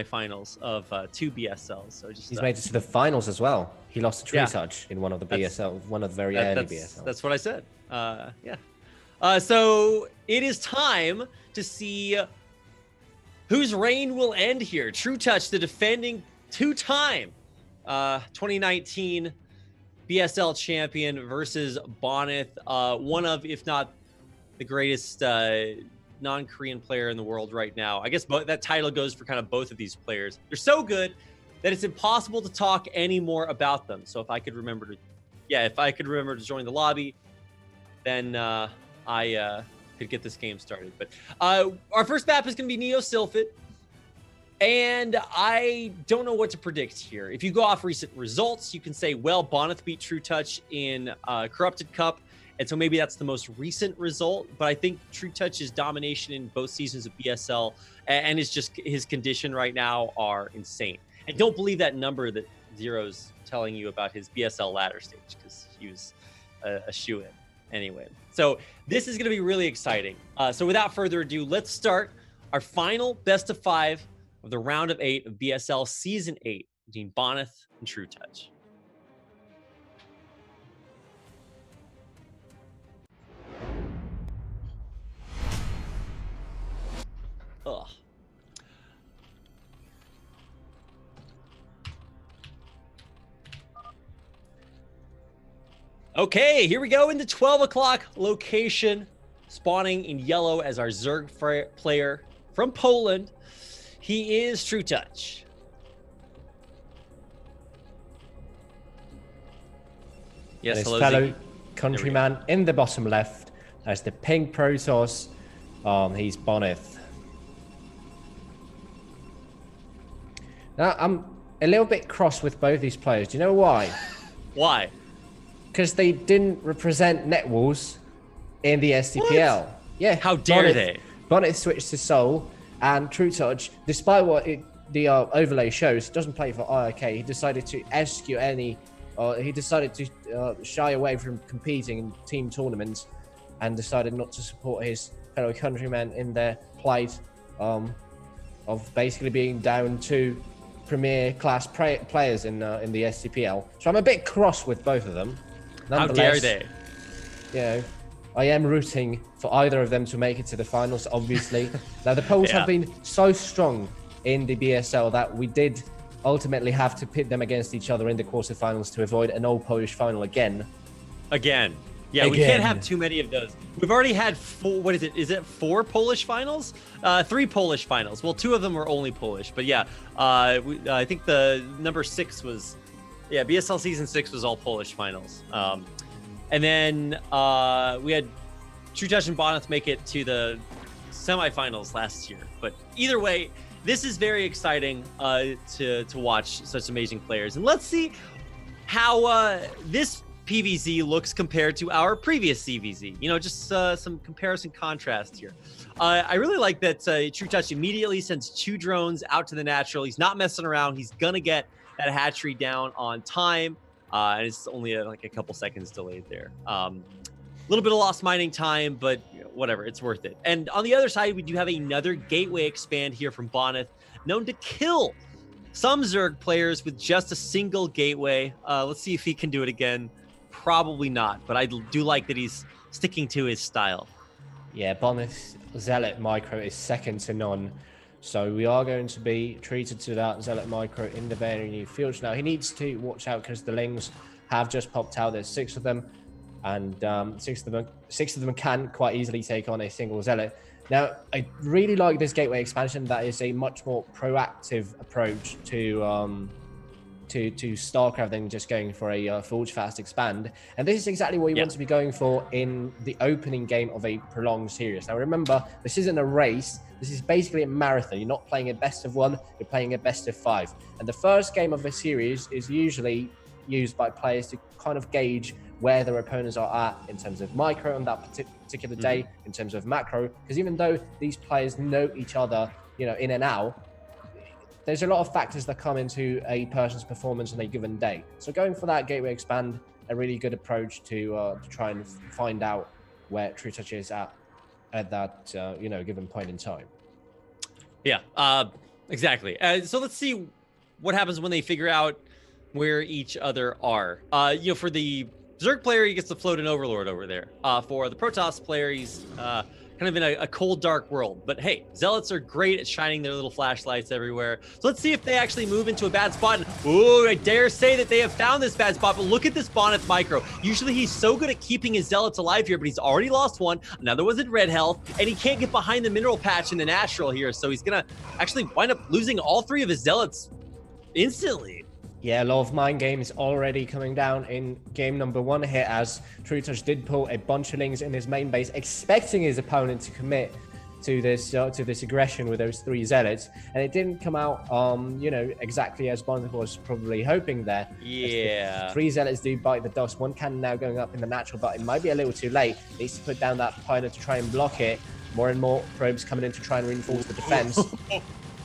finals of 2 BSLs. So just he's made it to the finals as well. He lost to trutaCz in one of the BSL, one of the very early BSLs. That's what I said. Yeah. So it is time to see whose reign will end here. trutaCz, the defending two-time 2019 BSL champion versus Bonyth, one of, if not the greatest non-Korean player in the world right now. I guess that title goes for kind of both of these players. They're so good that it's impossible to talk any more about them. So if I could remember to join the lobby, then I could get this game started. But our first map is going to be Neo Sylphid. And I don't know what to predict here. If you go off recent results, you can say, well, Bonyth beat trutaCz in Corrupted Cup. And so maybe that's the most recent result. But I think trutaCz's domination in both seasons of BSL and his condition right now are insane. And don't believe that number that Zero's telling you about his BSL ladder stage, because he was a shoo-in anyway. So this is going to be really exciting. So without further ado, let's start our final best of 5 of the round of 8 of BSL Season 8 between Bonyth and trutaCz. Ugh. Okay, here we go in the 12 o'clock location, spawning in yellow as our Zerg player from Poland. He is trutaCz. Yes, his hello, fellow countryman in the bottom left as the pink Protoss. He's Bonyth. Now, I'm a little bit cross with both these players. Do you know why? Why? Because they didn't represent NetWalls in the SDPL. What? Yeah. How dare they? Bonyth switched to Seoul, and trutaCz, despite what the overlay shows, doesn't play for IRK. He decided to execute he decided to shy away from competing in team tournaments and decided not to support his fellow countrymen in their plight of basically being down to premier class players in the SCPL. So I'm a bit cross with both of them. How dare they? You know, I am rooting for either of them to make it to the finals, obviously. Now, the polls have been so strong in the BSL that we did ultimately have to pit them against each other in the quarterfinals to avoid an all-Polish final again. Yeah, we can't have too many of those. We've already had 4, what is it? Is it 4 Polish finals? 3 Polish finals. Well, 2 of them were only Polish, but yeah, I think the number 6 was, BSL Season 6 was all Polish finals. And then we had trutaCz and Bonyth make it to the semifinals last year. But either way, this is very exciting to watch such amazing players. And let's see how this PvZ looks compared to our previous CVZ. You know, just some comparison contrast here. I really like that trutaCz immediately sends 2 drones out to the natural. He's not messing around. He's going to get that hatchery down on time. And it's only like a couple seconds delayed there. A little bit of lost mining time, but whatever, it's worth it. And on the other side, we do have another gateway expand here from Bonyth, known to kill some Zerg players with just a single gateway. Let's see if he can do it again. Probably not, but I do like that he's sticking to his style. Yeah, Bonyth's Zealot micro is second to none. So we are going to be treated to that Zealot micro in the very near future. Now, he needs to watch out because the Lings have just popped out. There's 6 of them, and 6 of them can quite easily take on a single Zealot. Now, I really like this gateway expansion. That is a much more proactive approach to Starcraft than just going for a forge fast expand. And this is exactly what you want to be going for in the opening game of a prolonged series. Now, remember, this isn't a race. This is basically a marathon. You're not playing a best of 1, you're playing a best of 5. And the first game of a series is usually used by players to kind of gauge where their opponents are at in terms of micro on that particular day, in terms of macro. Because even though these players know each other, you know, in and out, there's a lot of factors that come into a person's performance on a given day. So going for that gateway expand, a really good approach to try and find out where trutaCz is at that given point in time. Yeah, Exactly. So let's see what happens when they figure out where each other are. For the Zerg player, he gets to float an Overlord over there. For the Protoss player, he's kind of in a cold, dark world. But hey, Zealots are great at shining their little flashlights everywhere. So let's see if they actually move into a bad spot. And, ooh, I dare say that they have found this bad spot. But look at this Bonyth micro. Usually he's so good at keeping his Zealots alive here, but he's already lost one. Another was at red health, and he can't get behind the mineral patch in the natural here. So he's going to actually wind up losing all 3 of his Zealots instantly. Yeah, a lot of mind games already coming down in game number 1 here, as trutaCz did pull a bunch of lings in his main base, expecting his opponent to commit to this aggression with those 3 zealots, and it didn't come out, exactly as Bonyth was probably hoping there. Yeah. The 3 zealots do bite the dust. 1 cannon now going up in the natural, but it might be a little too late. Needs to put down that pilot to try and block it. More and more probes coming in to try and reinforce the defense.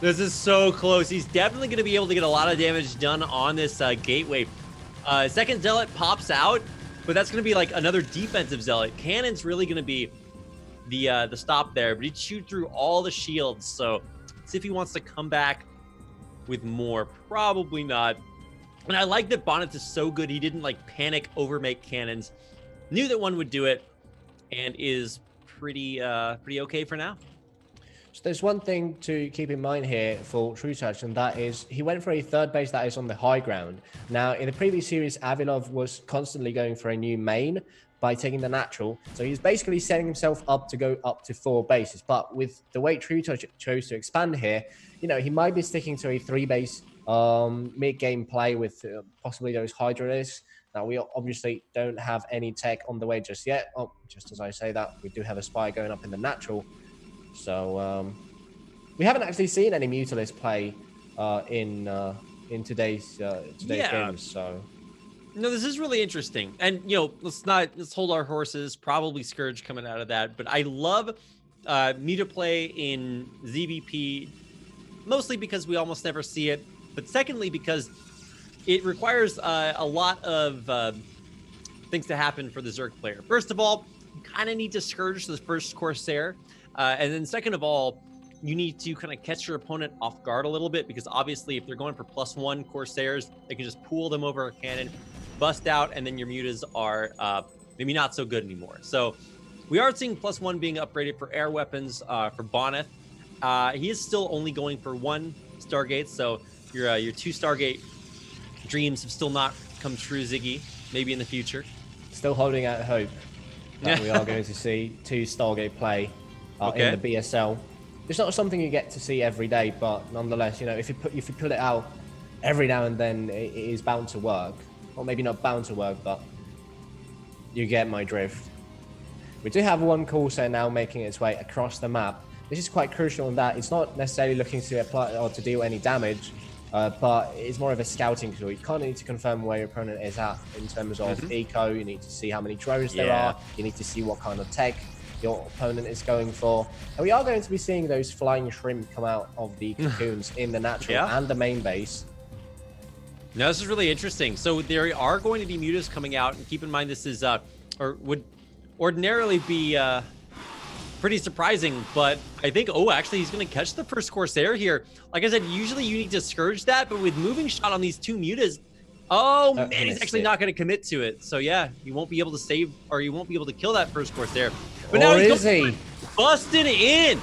This is so close. He's definitely going to be able to get a lot of damage done on this gateway. Second Zealot pops out, but that's going to be like another defensive Zealot. Cannon's really going to be the stop there, but he'd shoot through all the shields. So let's see if he wants to come back with more. Probably not. And I like that Bonyth is so good. He didn't like panic overmake cannons. Knew that one would do it, and is pretty okay for now. So there's one thing to keep in mind here for trutaCz, and that is he went for a 3rd base that is on the high ground. Now, in the previous series, Avilov was constantly going for a new main by taking the natural. So he's basically setting himself up to go up to 4 bases. But with the way trutaCz chose to expand here, he might be sticking to a 3 base mid-game play with possibly those Hydralisks. Now, we obviously don't have any tech on the way just yet. Oh, just as I say that, we do have a spy going up in the natural. So we haven't actually seen any Mutalisks play in today's games. So no, this is really interesting. And let's hold our horses. Probably Scourge coming out of that. But I love Muta play in ZVP, mostly because we almost never see it. But secondly, because it requires a lot of things to happen for the Zerg player. First of all, you kind of need to Scourge the first Corsair. And then second of all, you need to kind of catch your opponent off guard a little bit, because obviously if they're going for +1 Corsairs, they can just pool them over a cannon, bust out, and then your mutas are maybe not so good anymore. So we are seeing +1 being upgraded for air weapons for Bonyth. He is still only going for 1 Stargate, so your 2 Stargate dreams have still not come true, Ziggy. Maybe in the future. Still holding out hope that we are going to see 2 Stargate play. In the BSL. It's not something you get to see every day, but nonetheless, if you put it out every now and then, it is bound to work. Or maybe not bound to work, but you get my drift. We do have 1 Corsair now making its way across the map. This is quite crucial in that it's not necessarily looking to apply or to deal any damage, but it's more of a scouting tool. You kind of need to confirm where your opponent is at in terms of eco. You need to see how many drones there are. You need to see what kind of tech your opponent is going for. And we are going to be seeing those flying shrimp come out of the cocoons in the natural and the main base. No, this is really interesting. So there are going to be mutas coming out, and keep in mind this is or would ordinarily be pretty surprising, but I think actually he's going to catch the first Corsair here. Like I said, usually you need to Scourge that, but with moving shot on these 2 mutas, man, he's actually not going to commit to it. So yeah, you won't be able to save, or you won't be able to kill that first Corsair. But now he's busting in.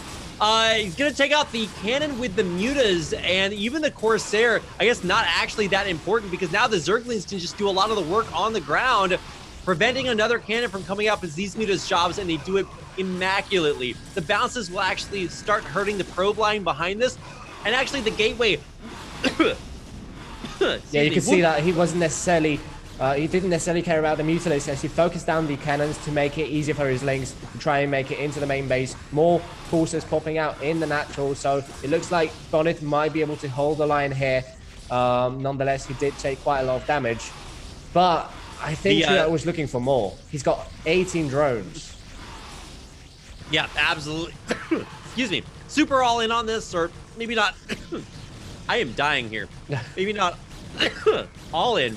He's going to take out the cannon with the mutas, and even the Corsair, I guess not actually that important, because now the Zerglings can just do a lot of the work on the ground, preventing another cannon from coming up as these mutas jobs, and they do it immaculately. The bounces will actually start hurting the probe line behind this, and actually the gateway... Yeah, you can see that he wasn't necessarily, he didn't necessarily care about the Mutalisks, as he focused down the cannons to make it easier for his lings to try and make it into the main base. More Corsairs popping out in the natural, so it looks like Bonyth might be able to hold the line here. Nonetheless, he did take quite a lot of damage, but I think he was looking for more. He's got 18 drones. Yeah, absolutely. Excuse me. Super all in on this, or maybe not. I am dying here. Maybe not all in.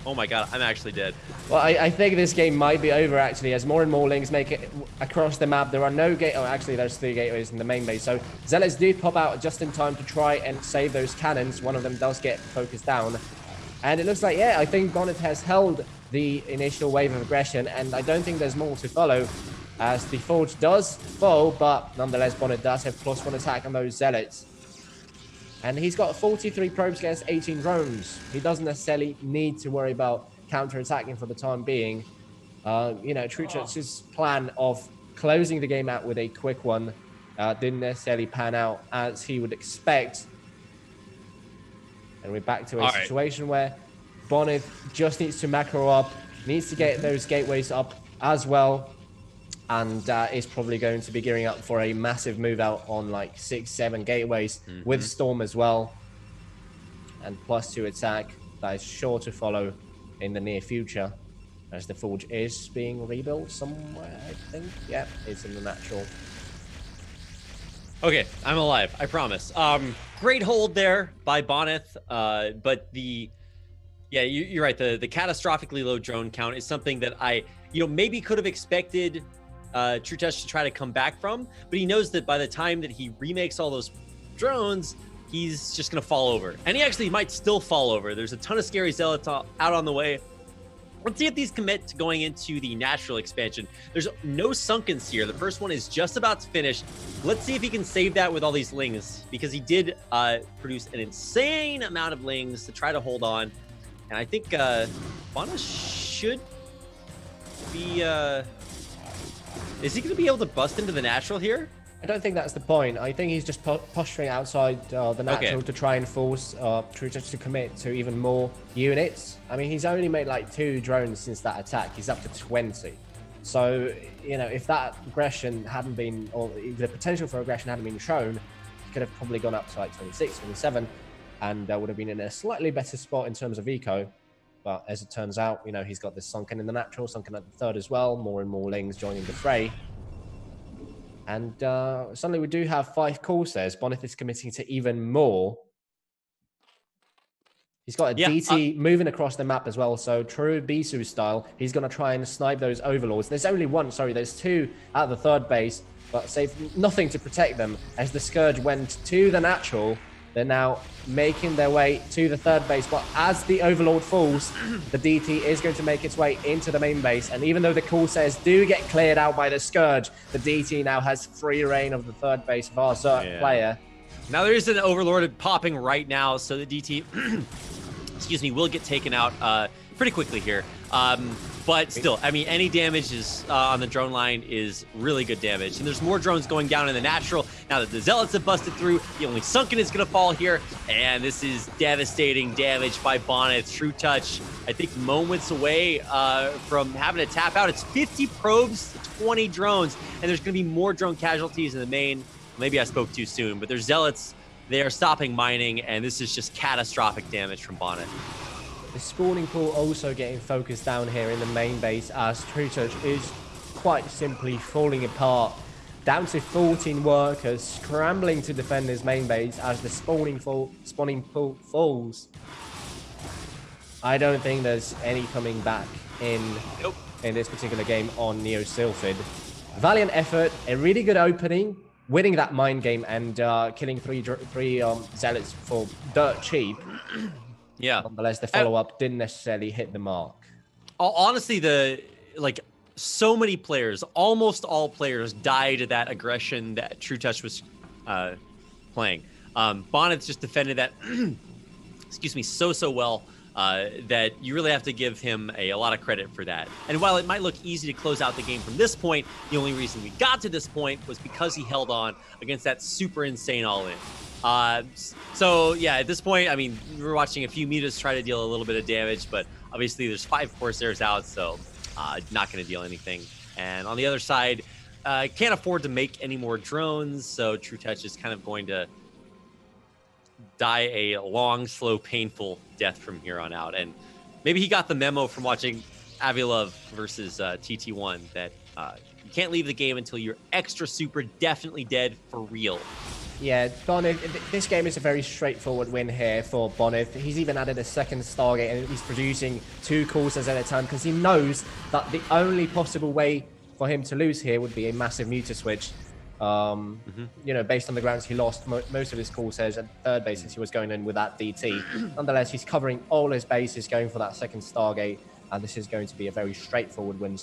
Oh my god, I'm actually dead. Well, I think this game might be over, actually, as more and more links make it across the map. There are no gate... Oh, actually, there's 3 gateways in the main base. So Zealots do pop out just in time to try and save those cannons. One of them does get focused down. And it looks like, yeah, I think Bonyth has held the initial wave of aggression, and I don't think there's more to follow, as the Forge does fall, but nonetheless, Bonyth does have +1 attack on those Zealots. And he's got 43 probes against 18 drones. He doesn't necessarily need to worry about counter-attacking for the time being. You know, trutaCz's plan of closing the game out with a quick one didn't necessarily pan out as he would expect. And we're back to a situation where Bonyth just needs to macro up, needs to get those gateways up as well, and is probably going to be gearing up for a massive move out on like 6-7 gateways with Storm as well. And +2 attack that is sure to follow in the near future, as the Forge is being rebuilt somewhere, I think. Yeah, it's in the natural. Okay, I'm alive, I promise. Great hold there by Bonyth, but yeah, you're right. The catastrophically low drone count is something that I, maybe could have expected trutaCz to try to come back from, but he knows that by the time that he remakes all those drones, he's just gonna fall over, and he actually might still fall over. There's a ton of scary zealots out on the way. Let's see if these commit to going into the natural expansion. There's no sunkens here. The first one is just about to finish. Let's see if he can save that with all these lings, because he did produce an insane amount of lings to try to hold on. And I think Bonyth should be... is he going to be able to bust into the natural here? I don't think that's the point. I think he's just posturing outside the natural to try and force trutaCz to commit to even more units. I mean, he's only made like 2 drones since that attack. He's up to 20. So, if that aggression hadn't been, or the potential for aggression hadn't been shown, he could have probably gone up to like 26, 27, and would have been in a slightly better spot in terms of eco. But as it turns out, he's got this sunken in the natural, sunken at the third as well. More and more lings joining the fray. And suddenly we do have 5 Corsairs. Bonyth is committing to even more. He's got a DT moving across the map as well. So true Bisu style, he's going to try and snipe those overlords. There's only one, there's 2 at the third base, but save nothing to protect them as the Scourge went to the natural. They're now making their way to the third base, but as the Overlord falls, the DT is going to make its way into the main base. And even though the Corsairs do get cleared out by the Scourge, the DT now has free reign of the third base of our Zerg player. Now there is an Overlord popping right now, so the DT, excuse me, will get taken out pretty quickly here. But still, I mean, any damage is on the drone line is really good damage. And there's more drones going down in the natural. Now that the Zealots have busted through, the only sunken is going to fall here. And this is devastating damage by Bonyth. trutaCz, I think, moments away from having to tap out. It's 50 probes, 20 drones. And there's going to be more drone casualties in the main. Maybe I spoke too soon, but there's Zealots. They are stopping mining, and this is just catastrophic damage from Bonyth. The spawning pool also getting focused down here in the main base as trutaCz is quite simply falling apart. Down to 14 workers scrambling to defend his main base as the spawning pool falls. I don't think there's any coming back in this particular game on Neo Sylphid. Valiant effort, a really good opening, winning that mind game and killing three Zealots for dirt cheap. Yeah. Nonetheless, the follow-up didn't necessarily hit the mark. Honestly, so many players, almost all players, died to that aggression that trutaCz was playing. Bonyth just defended that, excuse me, so well that you really have to give him a lot of credit for that. And while it might look easy to close out the game from this point, the only reason we got to this point was because he held on against that super insane all-in. So yeah, at this point, I mean, we're watching a few mutas try to deal a little bit of damage, but obviously there's 5 Corsairs out, so not going to deal anything. And on the other side, can't afford to make any more drones, so trutaCz is kind of going to die a long, slow, painful death from here on out. And maybe he got the memo from watching Avilov versus TT1 that you can't leave the game until you're extra super definitely dead for real. Yeah, Bonyth, this game is a very straightforward win here for Bonyth. He's even added a second Stargate and he's producing 2 courses at a time because he knows that the only possible way for him to lose here would be a massive meter switch. You know, based on the grounds he lost most of his courses at third base since he was going in with that DT. Nonetheless, he's covering all his bases, going for that second Stargate, and this is going to be a very straightforward win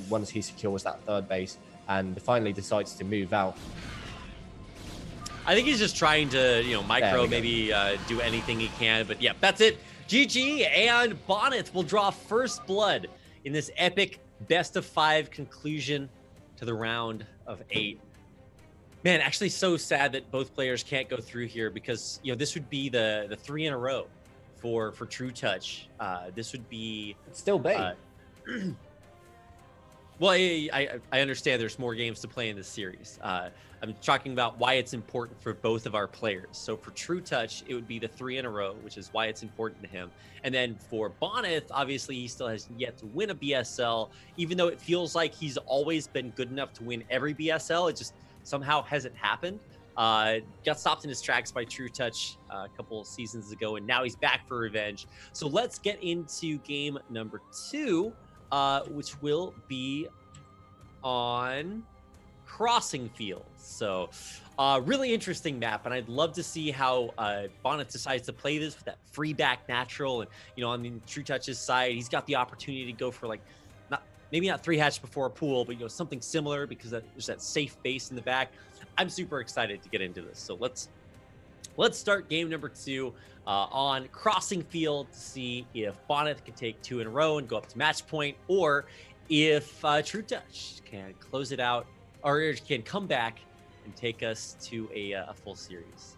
once he secures that third base and finally decides to move out. I think he's just trying to, you know, micro, maybe do anything he can. But yeah, that's it. GG, and Bonyth will draw first blood in this epic best-of-5 conclusion to the round of 8. Man, actually so sad that both players can't go through here because, you know, this would be the 3 in a row for trutaCz. This would be... It's still big. Well, I understand there's more games to play in this series. I'm talking about why it's important for both of our players. So for trutaCz, it would be the 3 in a row, which is why it's important to him. And then for Bonyth, obviously, he still has yet to win a BSL, even though it feels like he's always been good enough to win every BSL. It just somehow hasn't happened. Got stopped in his tracks by trutaCz a couple of seasons ago, and now he's back for revenge. So let's get into game number 2. Which will be on Crossing Fields. So really interesting map, and I'd love to see how Bonyth decides to play this with that free back natural. And, you know, on the trutaCz's side, he's got the opportunity to go for, like, maybe not 3 hatch before a pool, but, you know, something similar because there's that safe base in the back. I'm super excited to get into this. So let's start game number 2 on Crossing Field to see if Bonyth can take 2 in a row and go up to match point, or if trutaCz can close it out or can come back and take us to a full series.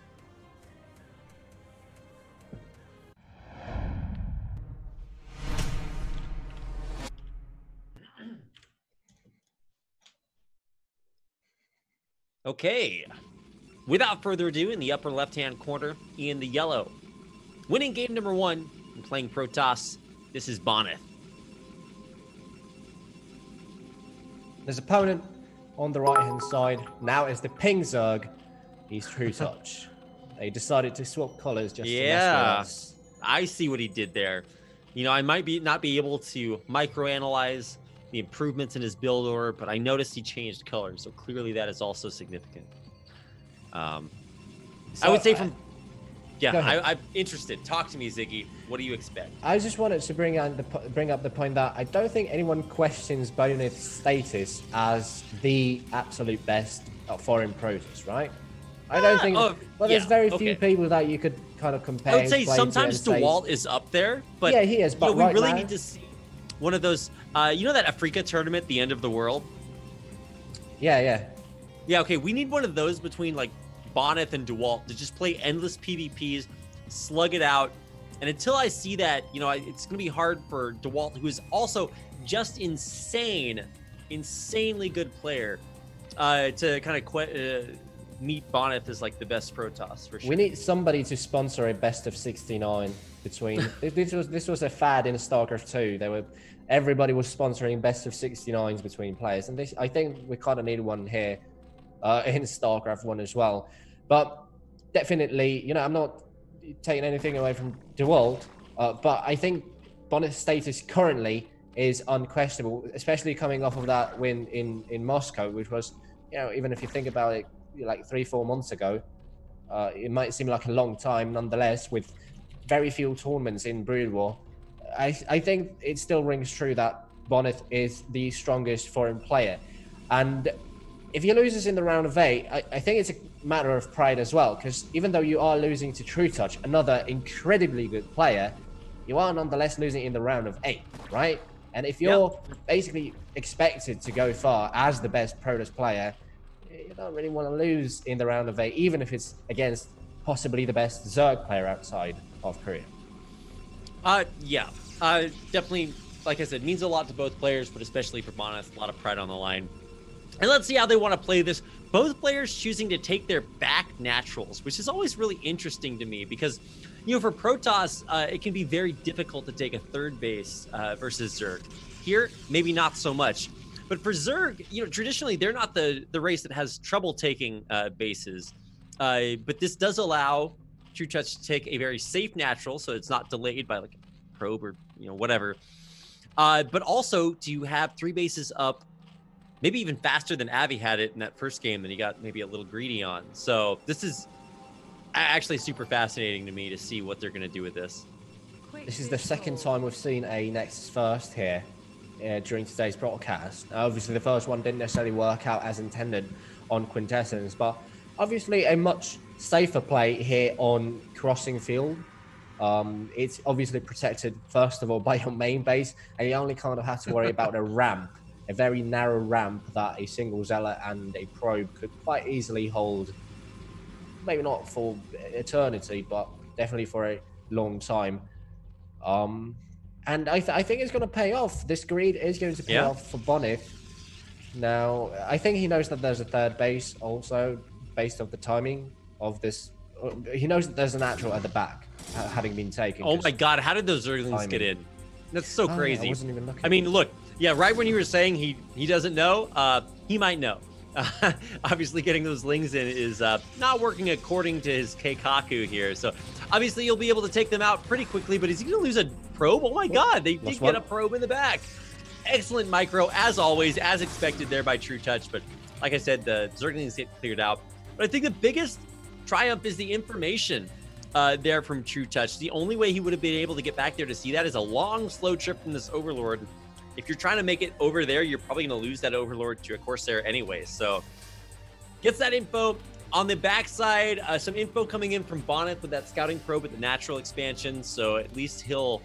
Okay. Without further ado, in the upper left-hand corner, in the yellow, winning game number 1 and playing trutaCz, this is Bonyth. His opponent on the right-hand side now is the ping Zerg. He's trutaCz. They decided to swap colors just to mess with us. I see what he did there. You know, I might not be able to microanalyze the improvements in his build order, but I noticed he changed colors, so clearly that is also significant. I would say from... Yeah, I'm interested. Talk to me, Ziggy. What do you expect? I just wanted to bring up the point that I don't think anyone questions Bonyth's status as the absolute best foreign Protoss, right? I don't think... there's very few people that you could kind of compare. I would say sometimes DeWalt is up there, but... Yeah, he is, but you know, we really need to see one of those... you know that Africa tournament, the end of the world? Yeah. Yeah, okay, we need one of those between, like, Bonyth and DeWalt to just play endless PvPs, slug it out. And until I see that, you know, it's going to be hard for DeWalt, who is also just insanely good player, to kind of meet Bonyth as, like, the best Protoss, for sure. We need somebody to sponsor a best of 69 between... this was a fad in StarCraft 2. Everybody was sponsoring best of 69s between players. And I think we kind of need one here in StarCraft 1 as well. But definitely, you know, I'm not taking anything away from DeWalt, but I think Bonyth's status currently is unquestionable, especially coming off of that win in Moscow, which was, you know, even if you think about it, like 3-4 months ago, it might seem like a long time. Nonetheless, with very few tournaments in Brood War, I think it still rings true that Bonyth is the strongest foreign player. And if he loses in the round of 8, I think it's a matter of pride as well, because even though you are losing to trutaCz, another incredibly good player, you are nonetheless losing in the round of 8, right? And if you're basically expected to go far as the best Protoss player, you don't really want to lose in the round of 8, even if it's against possibly the best Zerg player outside of Korea. Definitely, like I said, means a lot to both players, but especially for Bonyth, a lot of pride on the line. And let's see how they want to play this. Both players choosing to take their back naturals, which is always really interesting to me because, you know, for Protoss, it can be very difficult to take a third base versus Zerg. Here, maybe not so much. But for Zerg, you know, traditionally, they're not the race that has trouble taking bases. But this does allow trutaCz to take a very safe natural, so it's not delayed by like a probe or whatever. But also to have 3 bases up, maybe even faster than Avi had it in that first game that he got maybe a little greedy on. So this is actually super fascinating to me to see what they're going to do with this. This is the second time we've seen a Nexus first here during today's broadcast. Obviously, the first one didn't necessarily work out as intended on Quintessence, but obviously a much safer play here on crossing field. It's obviously protected, first of all, by your main base, and you only kind of have to worry about a ramp, a very narrow ramp that a single Zealot and a probe could quite easily hold. Maybe not for eternity, but definitely for a long time. And I think it's going to pay off. This greed is going to pay off for Bonyth. Now, I think he knows that there's a third base also, based on the timing of this. He knows that there's a natural at the back, having been taken. Oh my God, how did those Zerglings get in? That's so crazy. I wasn't even looking. I mean, look, yeah, right when you were saying he doesn't know, he might know. Obviously, getting those lings in is not working according to his Keikaku here. So obviously, you'll be able to take them out pretty quickly. But is he going to lose a probe? Oh my God, they did get a probe in the back. Excellent micro, as always, as expected there by trutaCz. But like I said, the Zerglings get cleared out. But I think the biggest triumph is the information there from trutaCz. The only way he would have been able to get back there to see that is a long, slow trip from this Overlord. If you're trying to make it over there, you're probably going to lose that Overlord to a Corsair anyway. So gets that info. On the backside, some info coming in from Bonyth with that scouting probe with the natural expansion. So at least he'll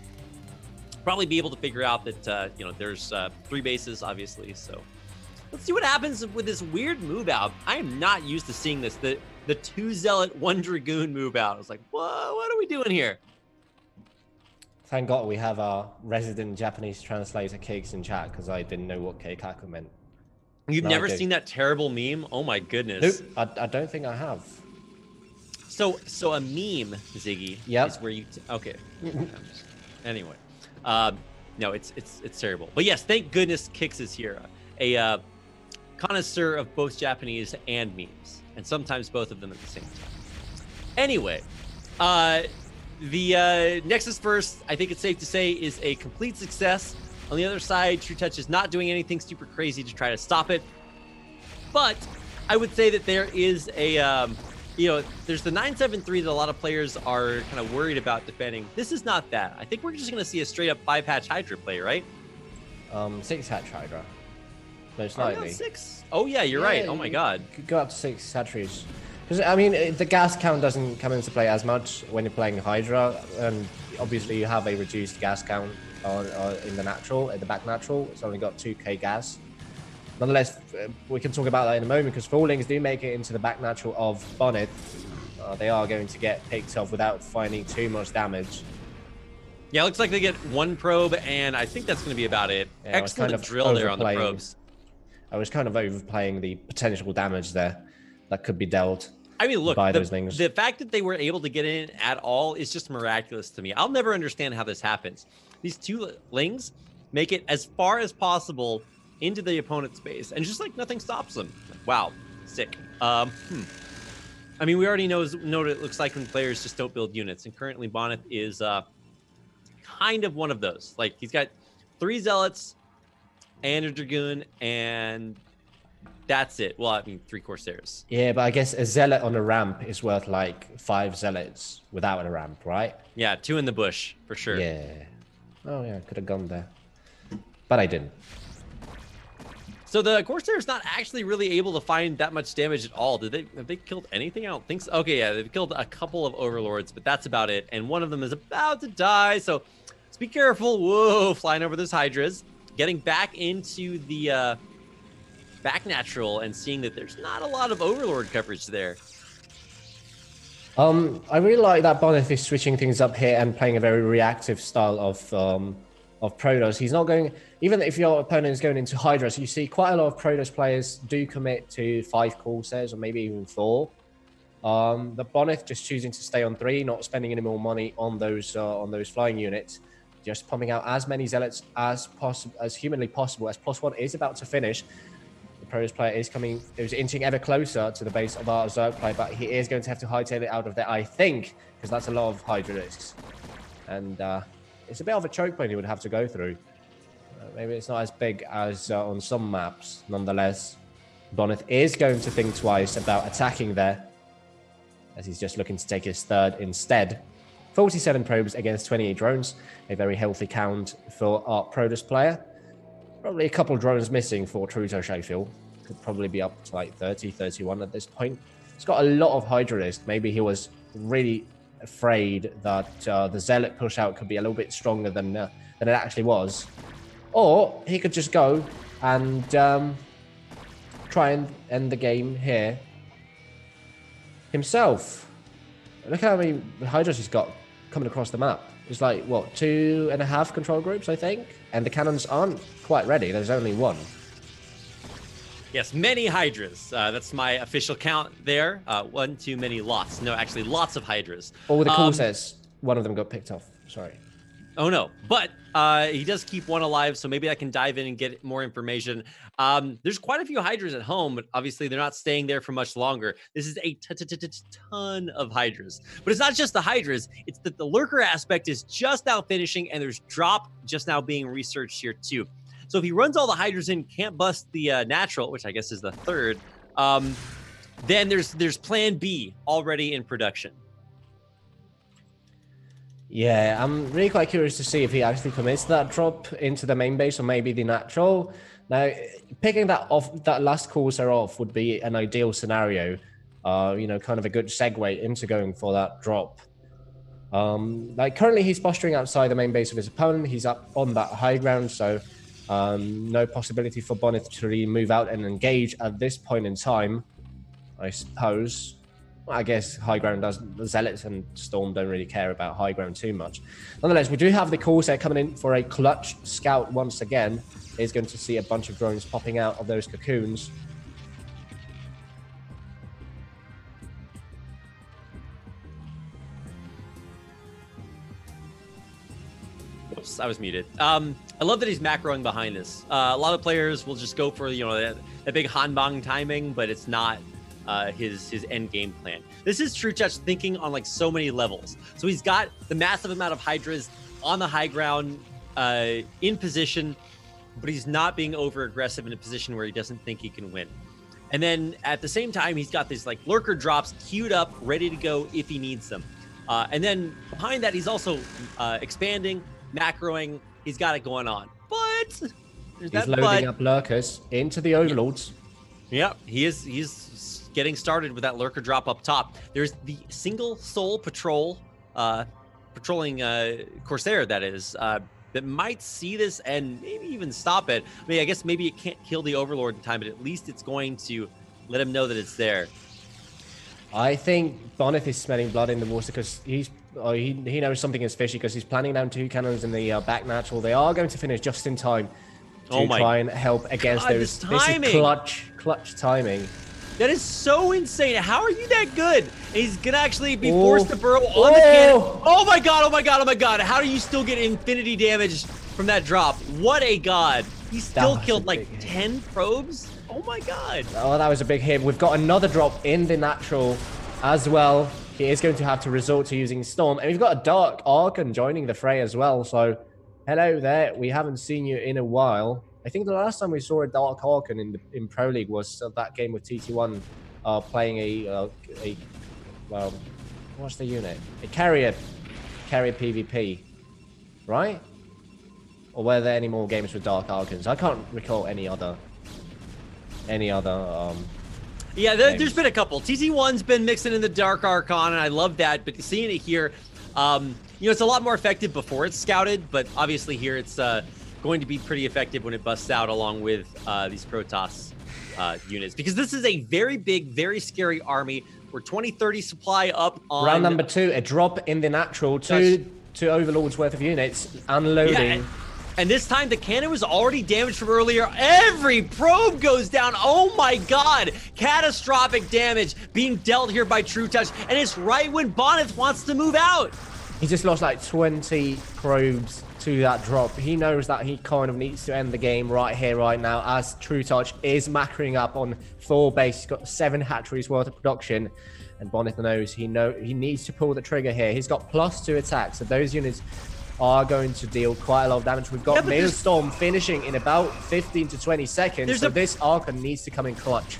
probably be able to figure out that, there's 3 bases, obviously. So let's see what happens with this weird move out. I am not used to seeing this. The 2 Zealot, 1 Dragoon move out. I was like, whoa, what are we doing here? Thank God we have our resident Japanese translator Cakes in chat, because I didn't know what Keikaku meant. You've never seen that terrible meme? Oh my goodness. Nope, I don't think I have. So a meme, Ziggy, is where you... Okay. Anyway. No, it's terrible. But yes, thank goodness Kix is here. A connoisseur of both Japanese and memes. And sometimes both of them at the same time. Anyway, the Nexus first, I think it's safe to say, is a complete success. On the other side, trutaCz is not doing anything super crazy to try to stop it. But I would say that there is a, there's the 973 that a lot of players are kind of worried about defending. This is not that. I think we're just going to see a straight up 5-hatch Hydra play, right? 6-hatch Hydra. Most likely. 6? Oh, yeah, you're right. Oh, my God. Could go up to 6 hatcheries. Because, I mean, the gas count doesn't come into play as much when you're playing Hydra, and obviously you have a reduced gas count in the natural, at the back natural. It's only got 2k gas. Nonetheless, we can talk about that in a moment, because Fallings do make it into the back natural of Bonyth. They are going to get picked off without finding too much damage. Yeah, it looks like they get 1 probe, and I think that's going to be about it. Yeah, excellent kind of drill there on the probes. I was kind of overplaying the potential damage there that could be dealt. I mean, look, by those things. The fact that they were able to get in at all is just miraculous to me. I'll never understand how this happens. These 2 lings make it as far as possible into the opponent's base, and just like nothing stops them. Wow, sick. I mean, we already know what it looks like when players just don't build units, and currently Bonyth is kind of one of those. Like, he's got 3 Zealots and a Dragoon, and that's it. Well, I mean, 3 Corsairs. Yeah, but I guess a Zealot on a ramp is worth like 5 Zealots without a ramp, right? Yeah, 2 in the bush, for sure. Yeah. Oh, yeah, I could have gone there. But I didn't. So the Corsair's not actually really able to find that much damage at all. Have they killed anything? I don't think so. Okay, yeah, they've killed a couple of Overlords, but that's about it. And one of them is about to die, so let's be careful. Whoa, flying over those Hydras. Getting back into the back natural and seeing that there's not a lot of Overlord coverage there. I really like that Bonyth is switching things up here and playing a very reactive style of Protoss. He's not going, even if your opponent is going into Hydras, you see quite a lot of Protoss players do commit to 5 Corsairs or maybe even 4. The Bonyth just choosing to stay on 3, not spending any more money on those flying units, just pumping out as many Zealots as humanly possible, as +1 is about to finish. Protoss player is inching ever closer to the base of our Zerg player, but he is going to have to hightail it out of there, I think, because that's a lot of Hydralisks. And it's a bit of a choke point he would have to go through. Maybe it's not as big as on some maps. Nonetheless, Bonyth is going to think twice about attacking there, as he's just looking to take his third instead. 47 probes against 28 drones, a very healthy count for our Protoss player. Probably a couple drones missing for trutaCz, I feel. Could probably be up to like 30, 31 at this point. He's got a lot of Hydralisk. Maybe he was really afraid that the Zealot push out could be a little bit stronger than it actually was. Or he could just go and try and end the game here himself. Look how many Hydras he's got coming across the map. It's like, what, 2.5 control groups, I think? And the cannons aren't quite ready. There's only one. Yes, many Hydras. That's my official count there. One too many lots. No, actually, lots of Hydras. All the call says one of them got picked off. Sorry. Oh, no. But he does keep one alive, so maybe I can dive in and get more information. There's quite a few Hydras at home, but obviously they're not staying there for much longer. This is a ton of Hydras. But it's not just the Hydras. It's that the Lurker aspect is just now finishing, and there's Drop just now being researched here, too. So if he runs all the Hydras in, can't bust the Natural, which I guess is the third, then there's Plan B already in production. Yeah, I'm really quite curious to see if he actually commits that drop into the main base or maybe the Natural. Now, picking that last Corsair off would be an ideal scenario. You know, kind of a good segue into going for that drop. Like currently he's posturing outside the main base of his opponent. He's up on that high ground, so no possibility for Bonyth to really move out and engage at this point in time, I suppose. I guess high ground does. Zealots and Storm don't really care about high ground too much. Nonetheless, we do have the Corsair coming in for a clutch scout once again. He's going to see a bunch of drones popping out of those cocoons. Oops, I was muted. I love that he's macroing behind this. A lot of players will just go for, you know, that big Hanbang timing, but it's not his end game plan. This is trutaCz thinking on like so many levels. So he's got the massive amount of Hydras on the high ground in position, but he's not being over aggressive in a position where he doesn't think he can win. And then at the same time, he's got these like lurker drops queued up, ready to go if he needs them. And then behind that, he's also expanding, macroing. He's got it going on. But he's loading up lurkers into the overlords. Yep, he's getting started with that lurker drop up top. There's the single soul patrolling Corsair, that is, that might see this and maybe even stop it. I mean, I guess maybe it can't kill the Overlord in time, but at least it's going to let him know that it's there. I think Bonyth is smelling blood in the water because he knows something is fishy because he's planning down 2 cannons in the back Natural. They are going to finish just in time to try and help against those. This is clutch timing. That is so insane. How are you that good? He's gonna actually be forced to burrow on the cannon. Oh my god, oh my god, oh my god. How do you still get infinity damage from that drop? What a god. He still killed like 10 probes? Oh my god. Oh, that was a big hit. We've got another drop in the Natural as well. He is going to have to resort to using Storm. And we've got a Dark Archon joining the fray as well. So, hello there. We haven't seen you in a while. I think the last time we saw a Dark Archon in Pro League was that game with TT1 playing well, what's the unit? A carrier PvP, right? Or were there any more games with Dark Archons? I can't recall any other. Yeah, there's been a couple. TT1's been mixing in the Dark Archon, and I love that. But seeing it here, you know, it's a lot more effective before it's scouted. But obviously here it's going to be pretty effective when it busts out along with these Protoss units, because this is a very big, very scary army. We're 20-30 supply up on round number 2, a drop in the Natural, two Overlords worth of units unloading. Yeah, and this time the cannon was already damaged from earlier. Every probe goes down. Oh my god, catastrophic damage being dealt here by trutaCz, and it's right when Bonyth wants to move out. He just lost like 20 probes to that drop. He knows that he kind of needs to end the game right here, right now, as trutaCz is macroing up on 4 base. He's got 7 hatcheries worth of production. And Bonyth knows he needs to pull the trigger here. He's got +2 attacks, so those units are going to deal quite a lot of damage. We've got Maelstrom finishing in about 15 to 20 seconds, so this Archon needs to come in clutch.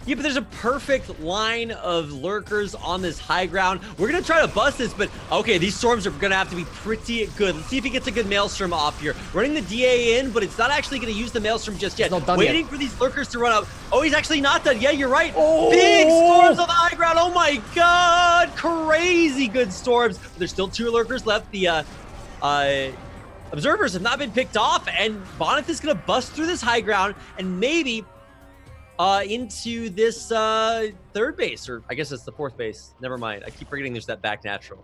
Yeah, but there's a perfect line of lurkers on this high ground. We're going to try to bust this, but okay, these storms are going to have to be pretty good. Let's see if he gets a good Maelstrom off here. Running the DA in, but it's not actually going to use the Maelstrom just yet. Waiting for these lurkers to run up. Oh, he's actually not done. Yeah, you're right. Oh. Big storms on the high ground. Oh my God. Crazy good storms. But there's still 2 lurkers left. The observers have not been picked off, and Bonyth is going to bust through this high ground and maybe into this 3rd base, or I guess it's the 4th base. Never mind. I keep forgetting there's that back natural.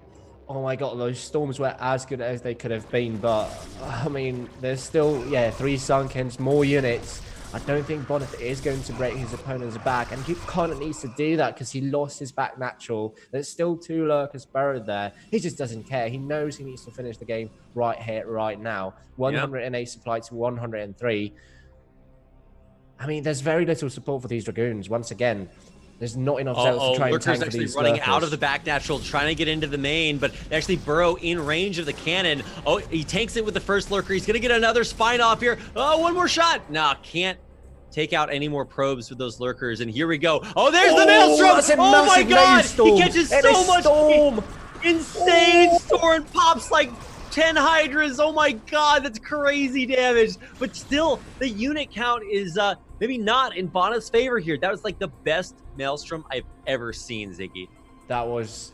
Oh my God, those storms were as good as they could have been, but I mean, there's still, 3 Sunkens, more units. I don't think Bonyth is going to break his opponent's back, and he kind of needs to do that because he lost his back natural. There's still 2 lurkers buried there. He just doesn't care. He knows he needs to finish the game right here, right now. 108 supply to 103. I mean, there's very little support for these Dragoons. Once again, there's not enough zealots to try and tank for these running lurkers. Out of the back natural, trying to get into the main, but they actually burrow in range of the cannon. Oh, he tanks it with the first lurker. He's going to get another spine off here. Oh, one more shot. Nah, can't take out any more probes with those lurkers. And here we go. Oh, there's the Maelstrom. Oh my God. He catches so much storm. Insane storm. Pops like 10 Hydras. Oh my God, that's crazy damage. But still, the unit count is maybe not in Bonyth's favor here. That was like the best Maelstrom I've ever seen, Ziggy. That was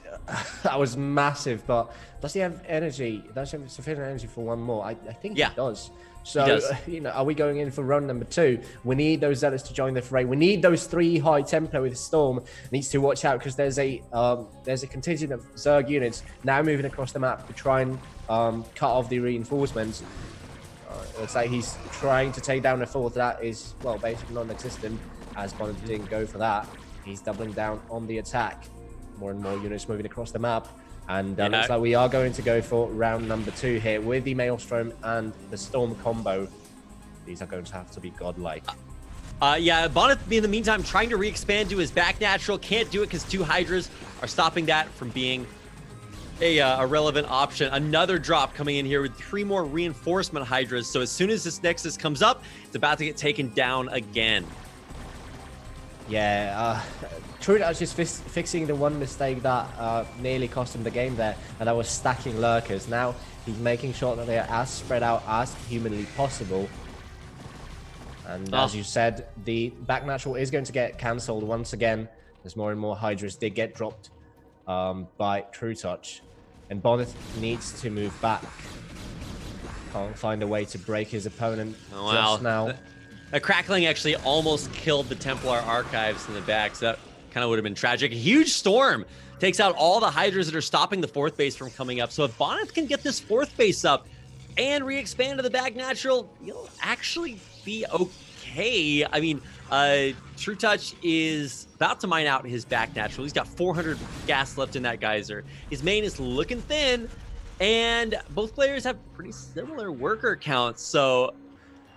massive, but does he have energy? Does he have sufficient energy for one more? I think he does. So, you know, are we going in for run number 2? We need those zealots to join the fray. We need those 3 high Templar with Storm. Needs to watch out because there's a contingent of Zerg units now moving across the map to try and cut off the reinforcements. Looks like he's trying to take down a 4th. That is, well, basically non-existent, as Bonyth didn't go for that. He's doubling down on the attack. More and more units moving across the map. And looks like we are going to go for round number 2 here with the Maelstrom and the Storm combo. These are going to have to be godlike. Bonyth, in the meantime, trying to re-expand to his back natural. Can't do it because 2 Hydras are stopping that from being a relevant option. Another drop coming in here with 3 more reinforcement Hydras. So as soon as this Nexus comes up, it's about to get taken down again. Yeah, trutaCz is fixing the one mistake that nearly cost him the game there, and that was stacking lurkers. Now he's making sure that they are as spread out as humanly possible. And as you said, the back natural is going to get cancelled once again. There's more and more Hydras did get dropped by trutaCz. And Bonyth needs to move back. Can't find a way to break his opponent just now. A crackling actually almost killed the Templar archives in the back, so that kind of would have been tragic. A huge storm takes out all the Hydras that are stopping the 4th base from coming up. So if Bonyth can get this 4th base up and re-expand to the back natural, you'll actually be okay. I mean, trutaCz is about to mine out his back natural. He's got 400 gas left in that geyser. His main is looking thin, and both players have pretty similar worker counts, so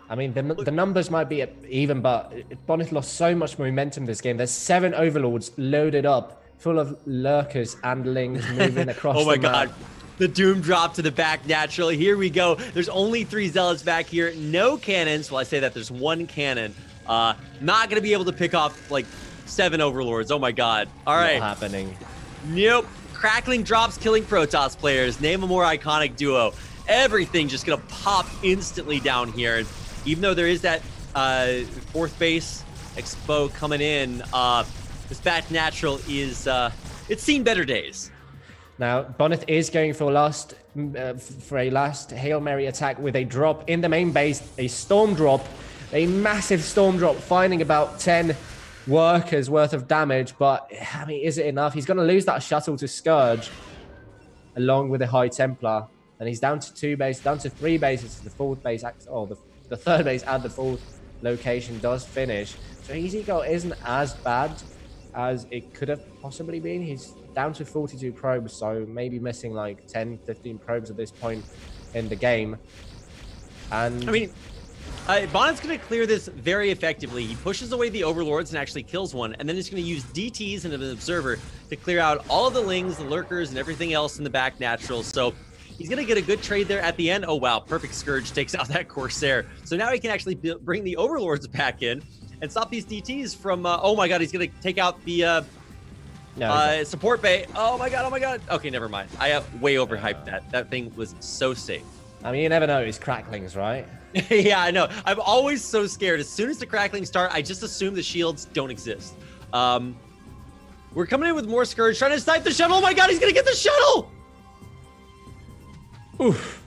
I mean, the numbers might be even, but Bonyth lost so much momentum this game. There's 7 Overlords loaded up, full of lurkers and lings moving across the map. Oh my God. The Doom drop to the back natural. Here we go. There's only 3 Zealots back here. No cannons. Well, I say that there's 1 cannon. Not going to be able to pick off like 7 Overlords. Oh my God. All right. Not happening. Nope. Crackling drops killing Protoss players. Name a more iconic duo. Everything just going to pop instantly down here. Even though there is that 4th base expo coming in, this back natural is, it's seen better days. Now, Bonyth is going for a last Hail Mary attack with a drop in the main base, a storm drop, a massive storm drop, finding about 10 workers worth of damage. But, I mean, is it enough? He's going to lose that shuttle to Scourge along with the High Templar. And he's down to 2 bases, down to 3 bases. The 4th base, the 3rd base and the 4th location does finish. So his ego isn't as bad as it could have possibly been. He's down to 42 probes, so maybe missing like 10, 15 probes at this point in the game. And I mean, Bonyth's going to clear this very effectively. He pushes away the Overlords and actually kills one, and then he's going to use DTs and an Observer to clear out all of the Lings, the Lurkers, and everything else in the back naturals. So he's going to get a good trade there at the end. Oh, wow. Perfect Scourge takes out that Corsair. So now he can actually bring the Overlords back in and stop these DTs from... oh, my God. He's going to take out the support bay. Oh, my God. Oh, my God. Okay, never mind. I have way overhyped that. That thing was so safe. I mean, you never know. It's cracklings, right? Yeah, I know. I'm always so scared. As soon as the cracklings start, I just assume the shields don't exist. We're coming in with more Scourge, trying to snipe the shuttle. Oh my God, he's gonna get the shuttle! Oof.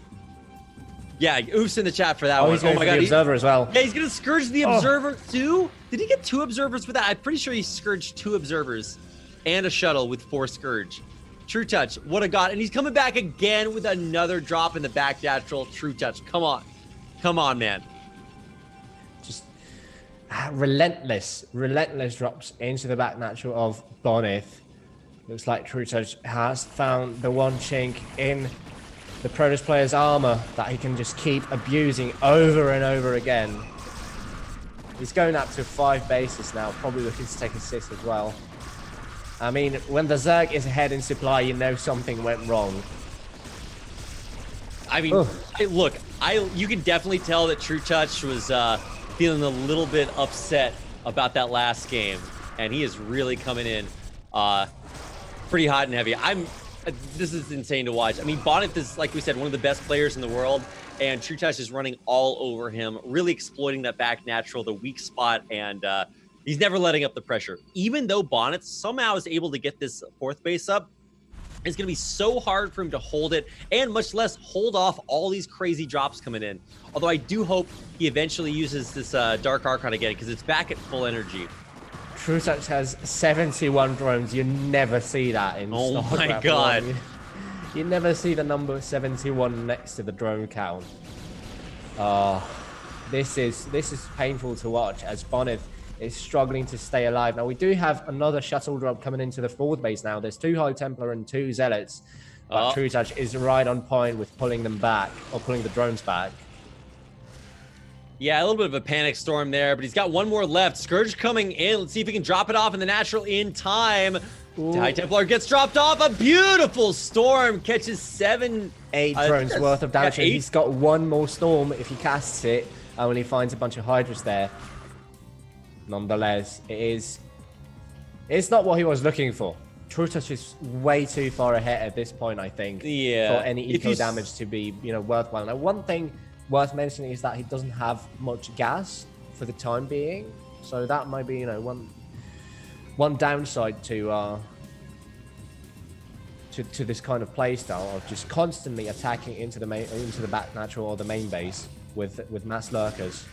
Yeah, oofs in the chat for that one. He's going for the Observer as well. Yeah, he's gonna Scourge the Observer too? Did he get 2 Observers with that? I'm pretty sure he Scourged 2 Observers and a shuttle with 4 Scourge. trutaCz, what a god. And he's coming back again with another drop in the back natural. trutaCz, come on. Come on, man. Just relentless drops into the back natural of Bonyth. Looks like trutaCz has found the one chink in the Protoss player's armor that he can just keep abusing over and over again. He's going up to 5 bases now, probably looking to take assist as well. I mean, when the Zerg is ahead in supply, you know something went wrong. I mean, you can definitely tell that trutaCz was feeling a little bit upset about that last game, and he is really coming in pretty hot and heavy. This is insane to watch. I mean, Bonyth is, like we said, one of the best players in the world, and trutaCz is running all over him, really exploiting that back natural, the weak spot, and he's never letting up the pressure. Even though Bonyth somehow is able to get this 4th base up, it's going to be so hard for him to hold it, and much less hold off all these crazy drops coming in. Although I do hope he eventually uses this Dark Archon again, because it's back at full energy. trutaCz has 71 drones. You never see that in Starcraft. Oh my God. You never see the number 71 next to the drone count. This is painful to watch as Bonyth is struggling to stay alive. Now, we do have another shuttle drop coming into the 4th base now. There's 2 High Templar and 2 Zealots. But trutaCz is right on point with pulling them back, or pulling the drones back. Yeah, a little bit of a panic storm there, but he's got 1 more left. Scourge coming in. Let's see if he can drop it off in the natural in time. High Templar gets dropped off. A beautiful storm catches 8 drones worth of damage. Yeah, he's got 1 more storm if he casts it, and when he finds a bunch of Hydras there. Nonetheless, it's not what he was looking for. trutaCz is way too far ahead at this point, I think, for any eco damage to be, worthwhile. Now, one thing worth mentioning is that he doesn't have much gas for the time being, so that might be, one downside to this kind of playstyle of just constantly attacking into the back natural or the main base with mass lurkers.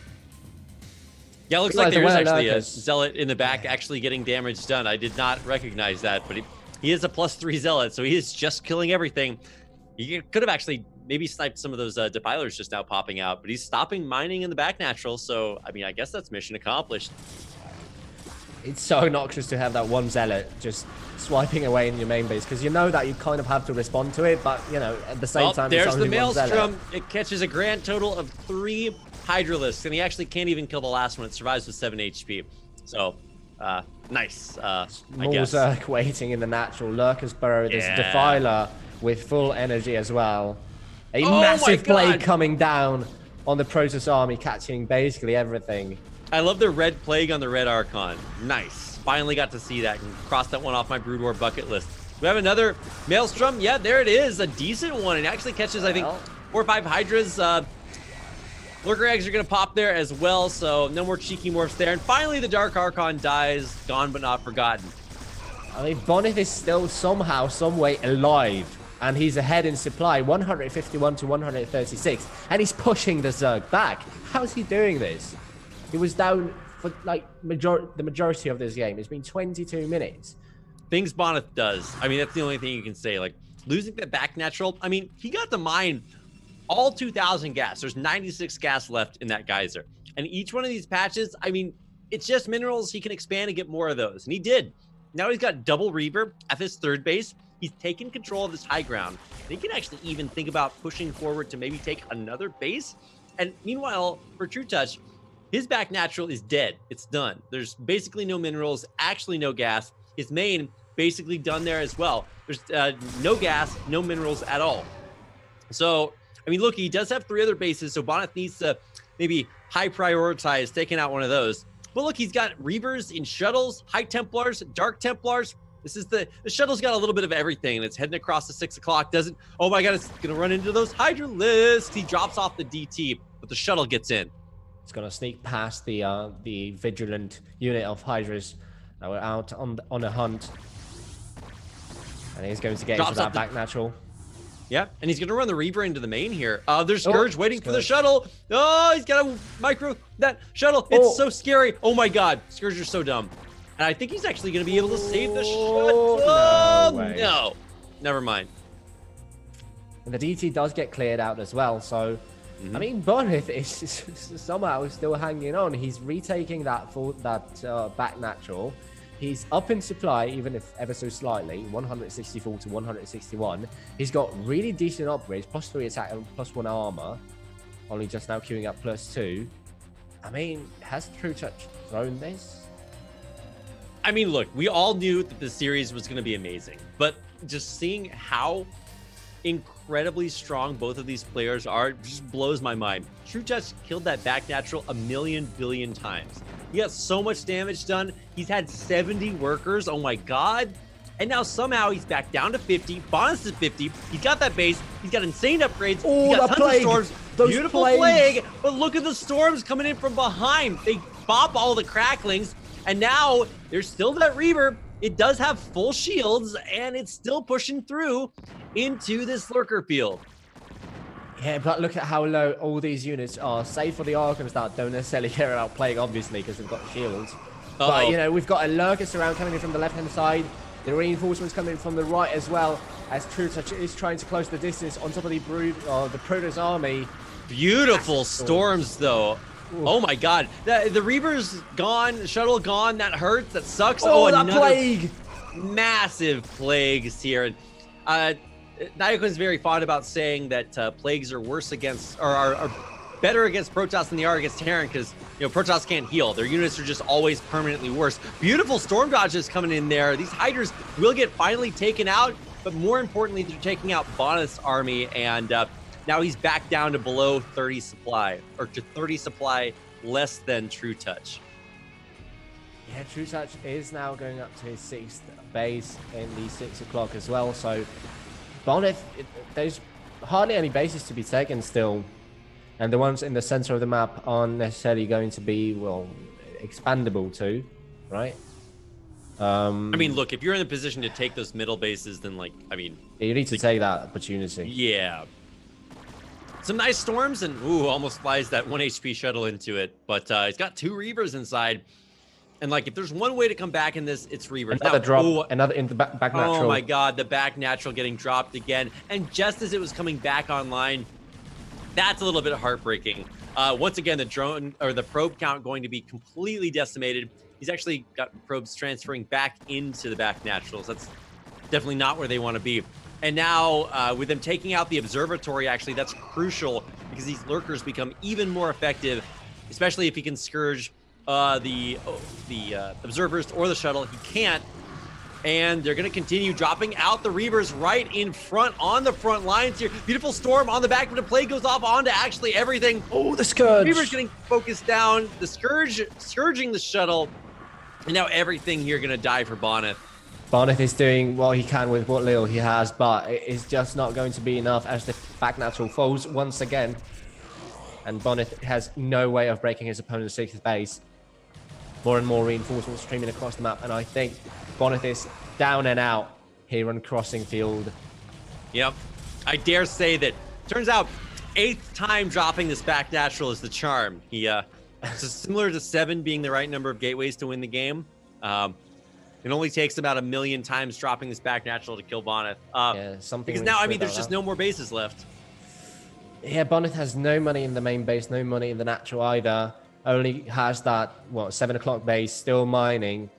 Yeah, it looks like there is actually a Zealot in the back actually getting damage done. I did not recognize that, but he is a +3 Zealot, so he is just killing everything. He could have actually maybe sniped some of those Defilers just now popping out, but he's stopping mining in the back natural, so, I mean, I guess that's mission accomplished. It's so obnoxious to have that 1 Zealot just swiping away in your main base, because you know that you kind of have to respond to it, but, at the same time, there's the Maelstrom. It catches a grand total of 3 Hydralisks, and he actually can't even kill the last one. It survives with 7 HP. So, nice, I guess. Zerg waiting in the natural. Lurker's Burrow. There's Defiler with full energy as well. A massive blade coming down on the Protoss army, catching basically everything. I love the red plague on the red Archon. Nice. Finally got to see that and cross that one off my Brood War bucket list. We have another Maelstrom. Yeah, there it is. A decent one. It actually catches, I think, 4 or 5 Hydras. Lurker eggs are going to pop there as well, so no more cheeky morphs there. And finally, the Dark Archon dies, gone but not forgotten. I mean, Bonyth is still somehow, some way alive, and he's ahead in supply, 151 to 136, and he's pushing the Zerg back. How's he doing this? He was down for like the majority of this game. It's been 22 minutes. Things Bonyth does. I mean, that's the only thing you can say. Like, losing the back natural, I mean, he got to mine all 2,000 gas. There's 96 gas left in that geyser. And each one of these patches, I mean, it's just minerals. He can expand and get more of those. And he did. Now he's got double Reaver at his third base. He's taken control of this high ground. And he can actually even think about pushing forward to maybe take another base. And meanwhile, for trutaCz, his back natural is dead. It's done. There's basically no minerals, actually no gas. His main basically done there as well. There's no gas, no minerals at all. So, I mean, look, he does have 3 other bases, so Bonyth needs to maybe high prioritize taking out one of those. But look, he's got Reavers in shuttles, High Templars, Dark Templars. This is the shuttle's got a little bit of everything, and it's heading across the 6 o'clock. Doesn't, oh my God, it's gonna run into those Hydralisks. He drops off the DT, but the shuttle gets in. It's gonna sneak past the vigilant unit of Hydras that were out on a hunt, and he's going to get into that back natural. Yeah, and he's gonna run the Reaver into the main here. There's Scourge waiting for the shuttle. Oh, he's got a micro that shuttle. It's so scary. Oh my God, Scourge are so dumb. And I think he's actually gonna be able to save the shuttle. No, never mind. And the DT does get cleared out as well, so I mean, Bonyth is somehow still hanging on. He's retaking that back natural. He's up in supply, even if ever so slightly, 164 to 161. He's got really decent upgrades, +3 attack and +1 armor. Only just now queuing up +2. I mean, has trutaCz thrown this? I mean, look, we all knew that the series was going to be amazing, but just seeing how incredibly strong both of these players are just blows my mind. trutaCz killed that back natural a million billion times. He got so much damage done. He's had 70 workers. Oh my God. And now somehow he's back down to 50. Bonyth is 50. He's got that base. He's got insane upgrades. Oh, he's got the tons plague. of storms. Those Beautiful plagues. plague. But look at the storms coming in from behind. They bop all the cracklings. And now there's still that Reaver. It does have full shields, and it's still pushing through into this lurker field. Yeah, but look at how low all these units are. Save for the Archons that don't necessarily care about plague, obviously, because they've got shields. But, you know, we've got a lurker surround coming in from the left-hand side. The reinforcements coming in from the right as well, as trutaCz is trying to close the distance on top of the Protoss army. Beautiful storms, though. Ooh. Oh my God, the Reaver's gone, the shuttle gone. That hurts. That sucks. Oh, that plague! Massive plagues here. Nyokun's very fond about saying that plagues are worse against, or are better against Protoss than they are against Terran, because you know Protoss can't heal. Their units are just always permanently worse. Beautiful storm dodges coming in there. These Hydras will get finally taken out, but more importantly, they're taking out Bonyth's army, and now he's back down to below 30 supply, or to 30 supply less than trutaCz. Yeah, trutaCz is now going up to his 6th base in the 6 o'clock as well. So Bonyth, there's hardly any bases to be taken still. And the ones in the center of the map aren't necessarily going to be, well, expandable too, right? I mean, look, if you're in the position to take those middle bases, then like, I mean... You need to take that opportunity. Yeah. Some nice storms, and ooh, almost flies that 1 HP shuttle into it. But he's got 2 Reavers inside. And like, if there's one way to come back in this, it's Reavers. Another drop, another in the back natural. Oh my God, the back natural getting dropped again. And just as it was coming back online, that's a little bit heartbreaking. Once again, the drone or the probe count going to be completely decimated. He's actually got probes transferring back into the back naturals. That's definitely not where they want to be. And now with them taking out the observatory, actually, that's crucial because these lurkers become even more effective, especially if he can scourge the observers or the shuttle. He can't. And they're going to continue dropping out the Reavers right in front on the front lines here. Beautiful storm on the back, but the play goes off onto actually everything. Oh, the Scourge. Reavers getting focused down. The Scourge scourging the shuttle. And now everything here going to die for Bonyth. Bonyth is doing what he can with what little he has, but it is just not going to be enough as the back natural falls once again. And Bonyth has no way of breaking his opponent's 6th base. More and more reinforcements streaming across the map, and I think Bonyth is down and out here on Crossing Field. Yep. I dare say that, turns out, 8th time dropping this back natural is the charm. He, it's similar to 7 being the right number of gateways to win the game. It only takes about 1 million times dropping this back natural to kill Bonyth. Yeah, something. Because now, I mean, there's just no more bases left. Yeah, Bonyth has no money in the main base, no money in the natural either. Only has that, what, 7 o'clock base, still mining.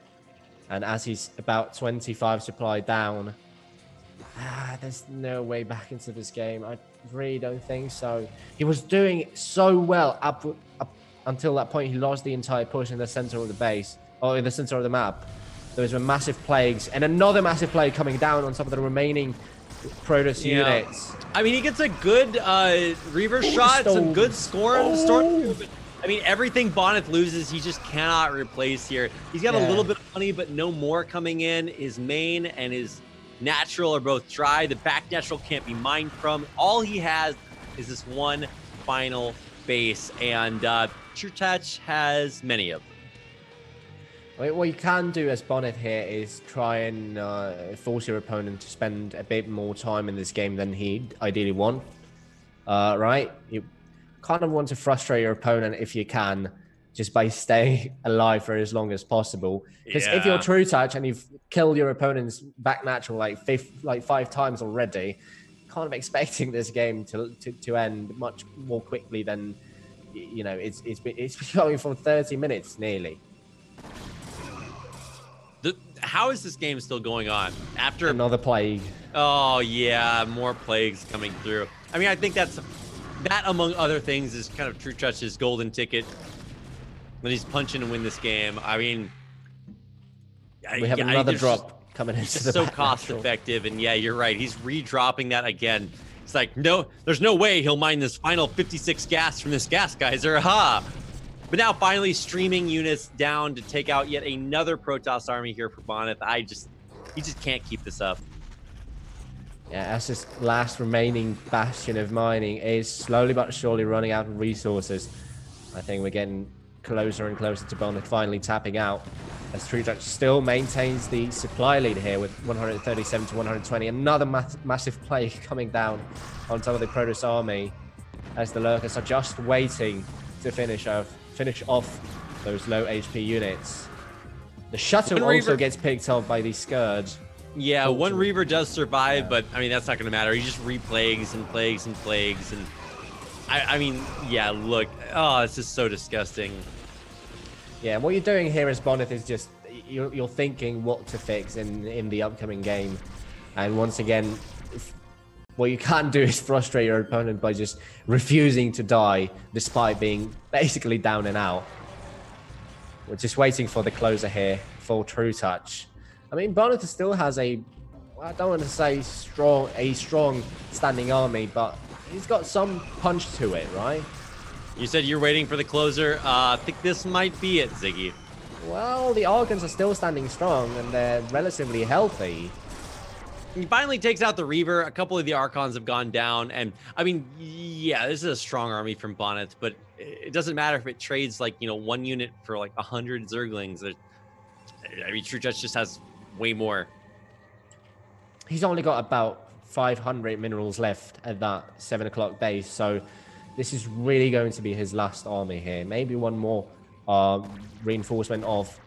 And as he's about 25 supply down, there's no way back into this game. I really don't think so. He was doing so well up until that point. He lost the entire push in the center of the base, or in the center of the map. There was a massive plagues and another massive plague coming down on top of the remaining Protoss units. I mean, he gets a good Reaver shot, some good storm. I mean, everything Bonyth loses, he just cannot replace here. He's got a little bit of money, but no more coming in. His main and his natural are both dry. The back natural can't be mined from. All he has is this one final base, and trutaCz has many of them. What you can do as Bonyth here is try and force your opponent to spend a bit more time in this game than he'd ideally want. Right? You kind of want to frustrate your opponent if you can, just by staying alive for as long as possible. Because if you're trutaCz and you've killed your opponent's back natural like 5 times already, kind of expecting this game to end much more quickly than, you know, it's been going for 30 minutes nearly. How is this game still going on after another plague? Oh yeah, more plagues coming through. I mean, I think that among other things is kind of trutaCz's golden ticket when he's punching to win this game. I mean, we have another drop coming into the so cost effective, and yeah, you're right. He's redropping that again. It's like, no, there's no way he'll mine this final 56 gas from this gas geyser. Ha! But now finally streaming units down to take out yet another Protoss army here for Bonyth. He just can't keep this up. Yeah, as this last remaining bastion of mining is slowly but surely running out of resources. I think we're getting closer and closer to Bonyth finally tapping out, as trutaCz still maintains the supply lead here with 137 to 120. Another massive plague coming down on top of the Protoss army, as the Lurkers are just waiting to finish off those low HP units. The shuttle also gets picked off by the Scourge. Yeah, one Reaver does survive, but I mean, that's not going to matter. He just replagues and plagues and plagues. And I mean, yeah, look, oh, this is so disgusting. Yeah, what you're doing here as Bonyth is just, you're thinking what to fix in the upcoming game. And once again, what you can't do is frustrate your opponent by just refusing to die despite being basically down and out. We're just waiting for the closer here for trutaCz. I mean, Bonyth still has I don't want to say a strong standing army, but he's got some punch to it, right? You said you're waiting for the closer. I think this might be it, Ziggy. Well, the Archons are still standing strong and they're relatively healthy. He finally takes out the Reaver. A couple of the Archons have gone down. And, I mean, yeah, this is a strong army from Bonyth, but it doesn't matter if it trades, like, you know, 1 unit for, like, 100 Zerglings. I mean, trutaCz just has way more. He's only got about 500 minerals left at that 7 o'clock base, so this is really going to be his last army here. Maybe one more reinforcement of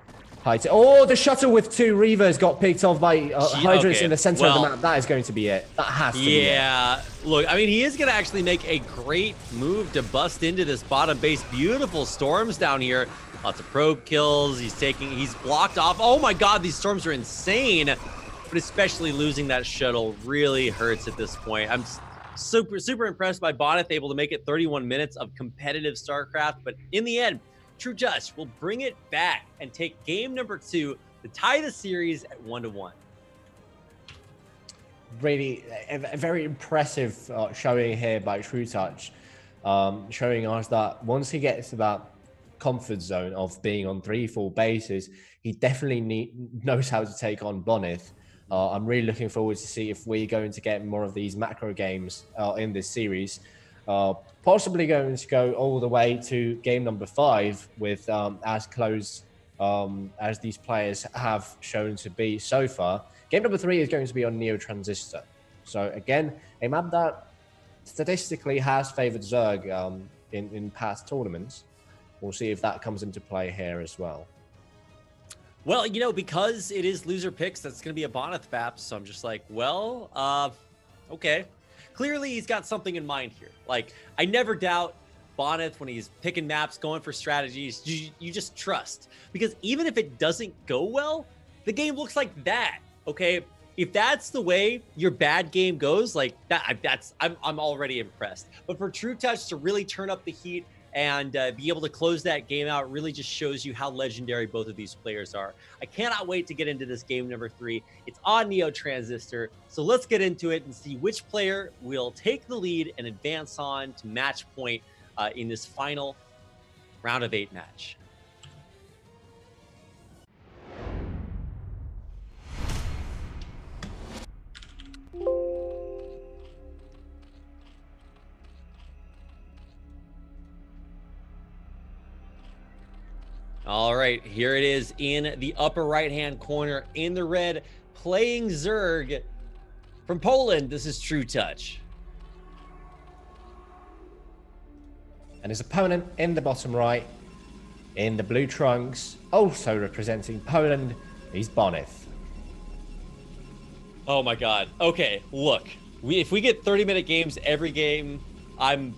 height. Oh, the shuttle with 2 Reavers got picked off by Hydras in the center of the map. That is going to be it. That has to be it. Yeah, look, I mean, he is going to actually make a great move to bust into this bottom base. Beautiful storms down here. Lots of probe kills. He's blocked off. Oh my God, these storms are insane. But especially losing that shuttle really hurts at this point. I'm super impressed by Bonyth, able to make it 31 minutes of competitive StarCraft. But in the end, trutaCz will bring it back and take game number 2 to tie the series at 1-1. Really, a very impressive showing here by trutaCz, showing us that once he gets to that comfort zone of being on 3-4 bases, he definitely knows how to take on Bonyth. I'm really looking forward to see if we're going to get more of these macro games in this series. Possibly going to go all the way to game number 5 with as close as these players have shown to be so far. Game number 3 is going to be on Neo Transistor. So again, a map that statistically has favored Zerg in past tournaments. We'll see if that comes into play here as well. Well, you know, because it is loser picks, that's going to be a Bonyth map. So I'm just like, well, okay. Clearly, he's got something in mind here. Like, I never doubt Bonyth when he's picking maps, going for strategies. You just trust. Because even if it doesn't go well, the game looks like that. Okay, if that's the way your bad game goes, like that, I'm already impressed. But for trutaCz to really turn up the heat and be able to close that game out really just shows you how legendary both of these players are. I cannot wait to get into this game number 3. It's on Neo Transistor, so let's get into it and see which player will take the lead and advance on to match point in this final round of 8 match. All right, here it is in the upper right-hand corner in the red, playing Zerg from Poland. This is trutaCz. And his opponent in the bottom right, in the blue trunks, also representing Poland, he's Bonyth. Oh my God. Okay, look, if we get 30-minute games every game, I'm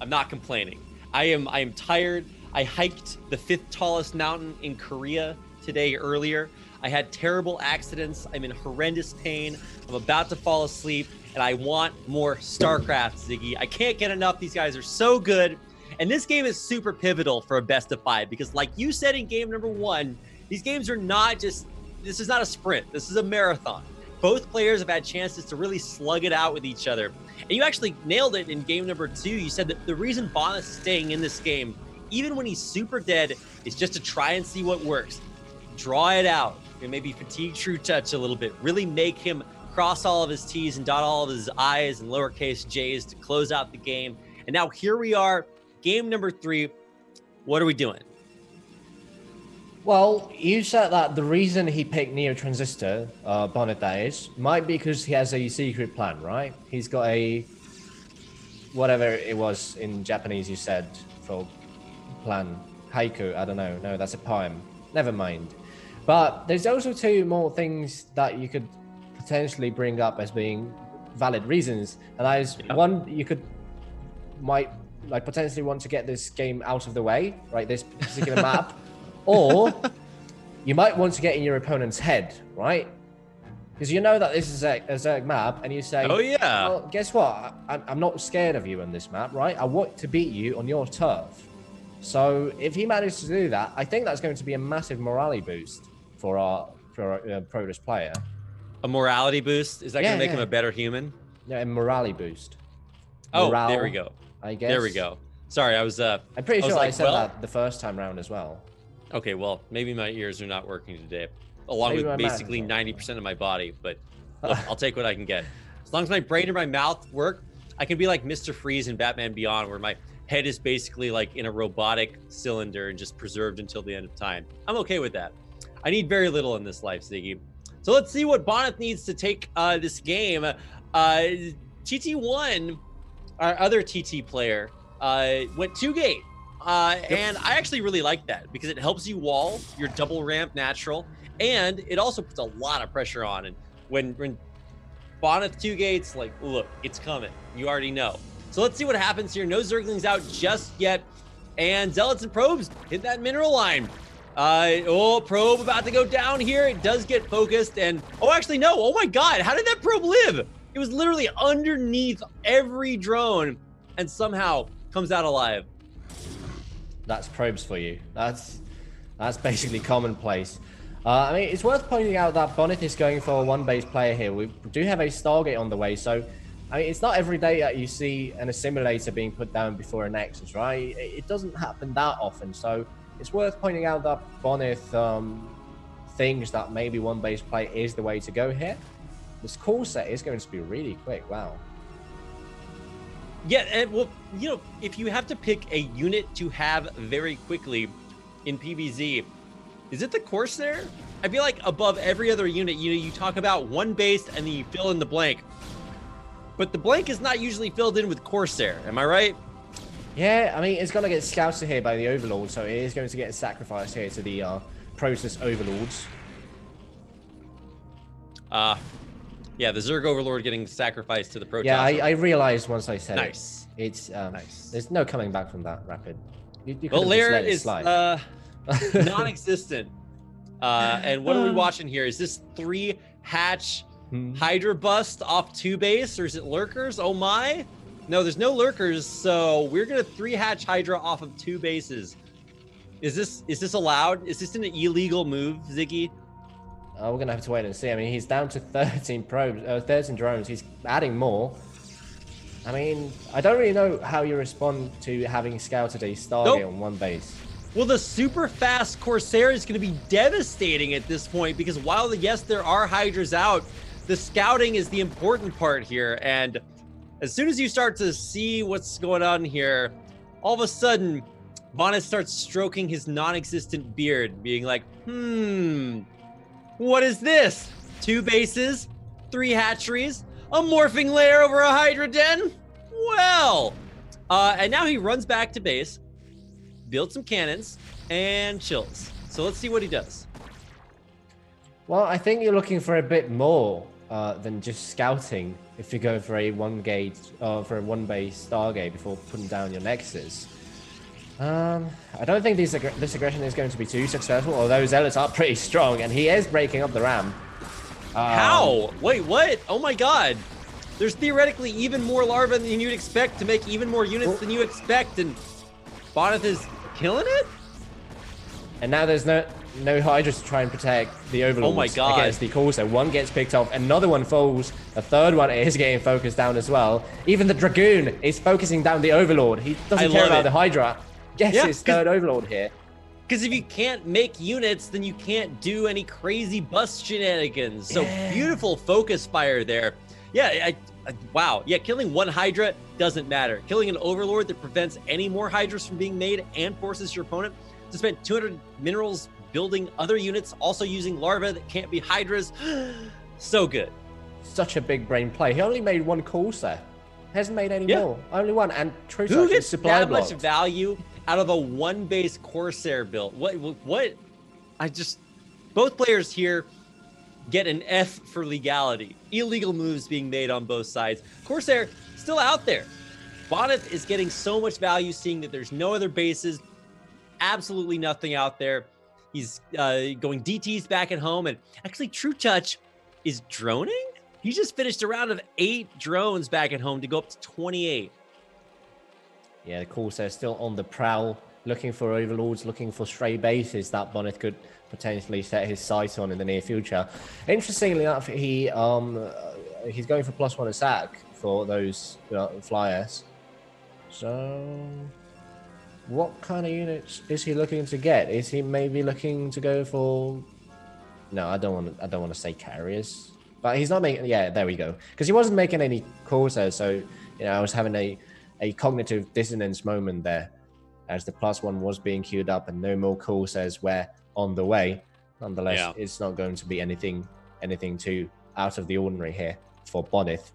not complaining. I am tired. I hiked the 5th tallest mountain in Korea today earlier. I had terrible accidents. I'm in horrendous pain. I'm about to fall asleep, and I want more Starcraft, Ziggy. I can't get enough. These guys are so good. And this game is super pivotal for a best of 5 because, like you said in game number 1, these games are not just, this is not a sprint. This is a marathon. Both players have had chances to really slug it out with each other. And you actually nailed it in game number 2. You said that the reason Bonyth is staying in this game, even when he's super dead, is just to try and see what works. Draw it out and maybe fatigue trutaCz a little bit. Really make him cross all of his T's and dot all of his I's and lowercase J's to close out the game. And now here we are, game number 3. What are we doing? Well, you said that the reason he picked Neo Transistor, Bonyth that is, might be because he has a secret plan, right? He's got a, whatever it was in Japanese you said, for plan, haiku, I don't know. No, that's a poem. Never mind. But there's also 2 more things that you could potentially bring up as being valid reasons. And that is, one, you might potentially want to get this game out of the way, right? This particular map. Or you might want to get in your opponent's head, right? Because you know that this is a Zerg map, and you say, oh yeah, well, guess what? I'm not scared of you on this map, right? I want to beat you on your turf. So if he managed to do that, I think that's going to be a massive morale boost for our Protoss player. A morality boost? Is that going to make him a better human? Yeah, a morale boost. Morale, there we go. I guess. There we go. Sorry, I was... I'm pretty sure I said that the first time round as well. Okay, well, maybe my ears are not working today, along with basically 90% of my body, but look, I'll take what I can get. As long as my brain and my mouth work, I can be like Mr. Freeze in Batman Beyond, where my head is basically like in a robotic cylinder and just preserved until the end of time. I'm okay with that. I need very little in this life, Ziggy. So let's see what Bonyth needs to take this game. TT1, our other TT player, went 2-gate. And I actually really like that because it helps you wall your double ramp natural, and it also puts a lot of pressure on. And when Bonyth 2 gates, like, look, it's coming. You already know. So let's see what happens here. No Zerglings out just yet. And Zealots and Probes hit that mineral line. Probe about to go down here. It does get focused. And, oh, actually, no. Oh, my God. How did that probe live? It was literally underneath every drone and somehow comes out alive. That's probes for you. That's basically commonplace. I mean, it's worth pointing out that Bonyth is going for a 1-base player here. We do have a Stargate on the way, so I mean, it's not every day that you see an assimilator being put down before a Nexus, right? It doesn't happen that often, so it's worth pointing out that Bonyth thinks that maybe 1-base play is the way to go here. This call set is going to be really quick. Wow. Yeah, and well, you know, if you have to pick a unit to have very quickly in PvZ, is it the Corsair? I feel like above every other unit, you talk about 1 base and then you fill in the blank. But the blank is not usually filled in with Corsair, am I right? Yeah, I mean, it's going to get scouted here by the Overlord, so it is going to get sacrificed here to the Protoss Overlords. Yeah, the Zerg Overlord getting sacrificed to the Protoss. Yeah, I realized once I said nice. It. It's nice. There's no coming back from that, Rapid. You well, Lair is non-existent. And what are we watching here? Is this 3 hatch Hydra bust off 2 base, or is it lurkers? Oh my! No, there's no lurkers, so we're gonna 3 hatch Hydra off of 2 bases. Is this allowed? Is this an illegal move, Ziggy? We're gonna have to wait and see. I mean, he's down to 13 probes, 13 drones. He's adding more. I mean, I don't really know how you respond to having scouted a Stargate on 1 base. Well, the super fast Corsair is going to be devastating at this point because while, yes, there are Hydras out, the scouting is the important part here. And as soon as you start to see what's going on here, all of a sudden, Bonyth starts stroking his non-existent beard, being like, what is this? 2 bases, 3 hatcheries, a morphing layer over a Hydra den? Well, and now he runs back to base, builds some cannons, and chills. So let's see what he does. Well, I think you're looking for a bit more than just scouting if you go for a 1 base Stargate before putting down your Nexus. I don't think this aggression is going to be too successful, although Zealots are pretty strong, and he is breaking up the RAM. How? Wait, what? Oh my god. There's theoretically even more larvae than you'd expect to make even more units than you expect, and Bonyth is killing it? And now there's no Hydras to try and protect the Overlords. Oh my god. Against the Corsair. 1 gets picked off, another one falls, a 3rd one is getting focused down as well. Even the Dragoon is focusing down the Overlord. He doesn't care about the Hydra. Gets his 3rd Overlord here. Because if you can't make units, then you can't do any crazy bust shenanigans. So beautiful focus fire there. Yeah, wow. Yeah, killing 1 Hydra doesn't matter. Killing an Overlord that prevents any more Hydras from being made and forces your opponent to spend 200 minerals building other units, also using larvae that can't be Hydras. So good. Such a big brain play. He only made 1 Corsair. Hasn't made any more. Only 1. And trutaCz Who gets supply that blocked. much value out of a 1 base Corsair build? What? Both players here get an F for legality. Illegal moves being made on both sides. Corsair still out there. Bonyth is getting so much value seeing that there's no other bases, absolutely nothing out there. He's going DTs back at home, and actually trutaCz is droning? He just finished a round of 8 drones back at home to go up to 28. Yeah, the Corsair still on the prowl, looking for Overlords, looking for stray bases that Bonyth could potentially set his sights on in the near future. Interestingly enough, he's going for +1 attack for those flyers. So, what kind of units is he looking to get? Is he maybe looking to go for? No, I don't want to say carriers, but he's not making. Yeah, there we go. Because he wasn't making any Corsairs, so I was having a cognitive dissonance moment there, as the +1 was being queued up and no more Corsairs were on the way. Nonetheless, it's not going to be anything too out of the ordinary here for Bonyth.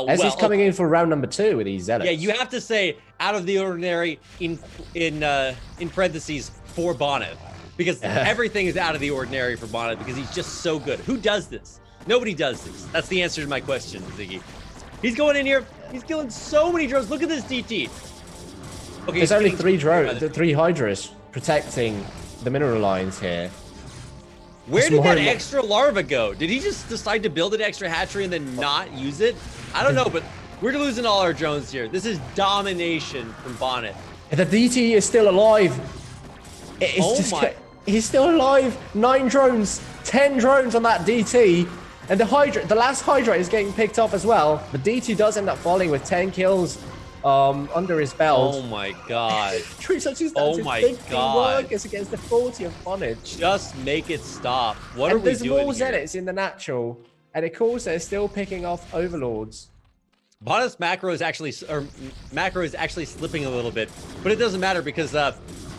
As he's coming in for round number 2 with these Zealots. Yeah, you have to say out of the ordinary in parentheses for Bonyth, because everything is out of the ordinary for Bonyth because he's just so good. Who does this? Nobody does this. That's the answer to my question, Ziggy. He's going in here. He's killing so many drones. Look at this DT. Okay, there's only 3 Hydras protecting the mineral lines here. Where did that extra larva go? Did he just decide to build an extra hatchery and then not use it? I don't know, but we're losing all our drones here. This is domination from Bonyth. The DT is still alive. He's still alive. 9 drones, 10 drones on that DT. And the last Hydra is getting picked off as well. The DT does end up falling with 10 kills under his belt. Oh my god. trutaCz is down to 50 workers against the 40 of Bonyth. Just make it stop. What are we doing here? There's more Zealots in the natural, and of course they're still picking off Overlords. Bonyth's macro is actually slipping a little bit, but it doesn't matter because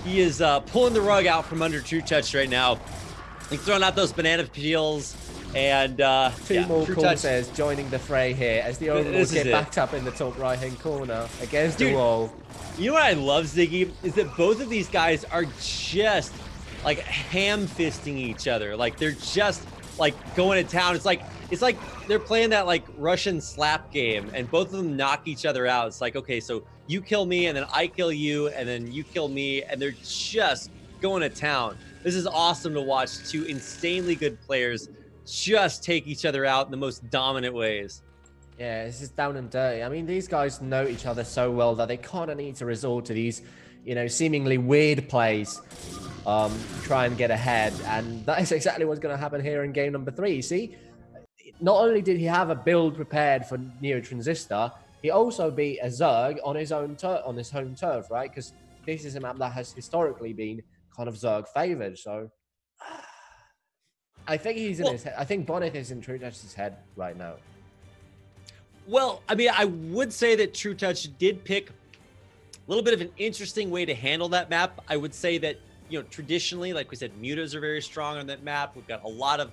he is pulling the rug out from under trutaCz right now. He's throwing out those banana peels. And 2 more Corsairs joining the fray here as the Overlords get backed up in the top right-hand corner against the wall. You know what I love, Ziggy, is that both of these guys are just like ham-fisting each other. Like they're just like going to town. It's like they're playing that like Russian slap game, and both of them knock each other out. It's like, okay, so you kill me, and then I kill you, and then you kill me, and they're just going to town. This is awesome to watch two insanely good players just take each other out in the most dominant ways. Yeah, this is down and dirty. I mean, these guys know each other so well that they kind of need to resort to these, you know, seemingly weird plays, try and get ahead. And that is exactly what's going to happen here in game number 3. See, not only did he have a build prepared for Neo Transistor, he also beat a Zerg on his own on his home turf, right? Because this is a map that has historically been kind of Zerg favored. So I think he's in his head. I think Bonyth is in trutaCz's head right now. Well, I mean, I would say that trutaCz did pick a little bit of an interesting way to handle that map. I would say that, you know, traditionally, like we said, mutas are very strong on that map. We've got a lot of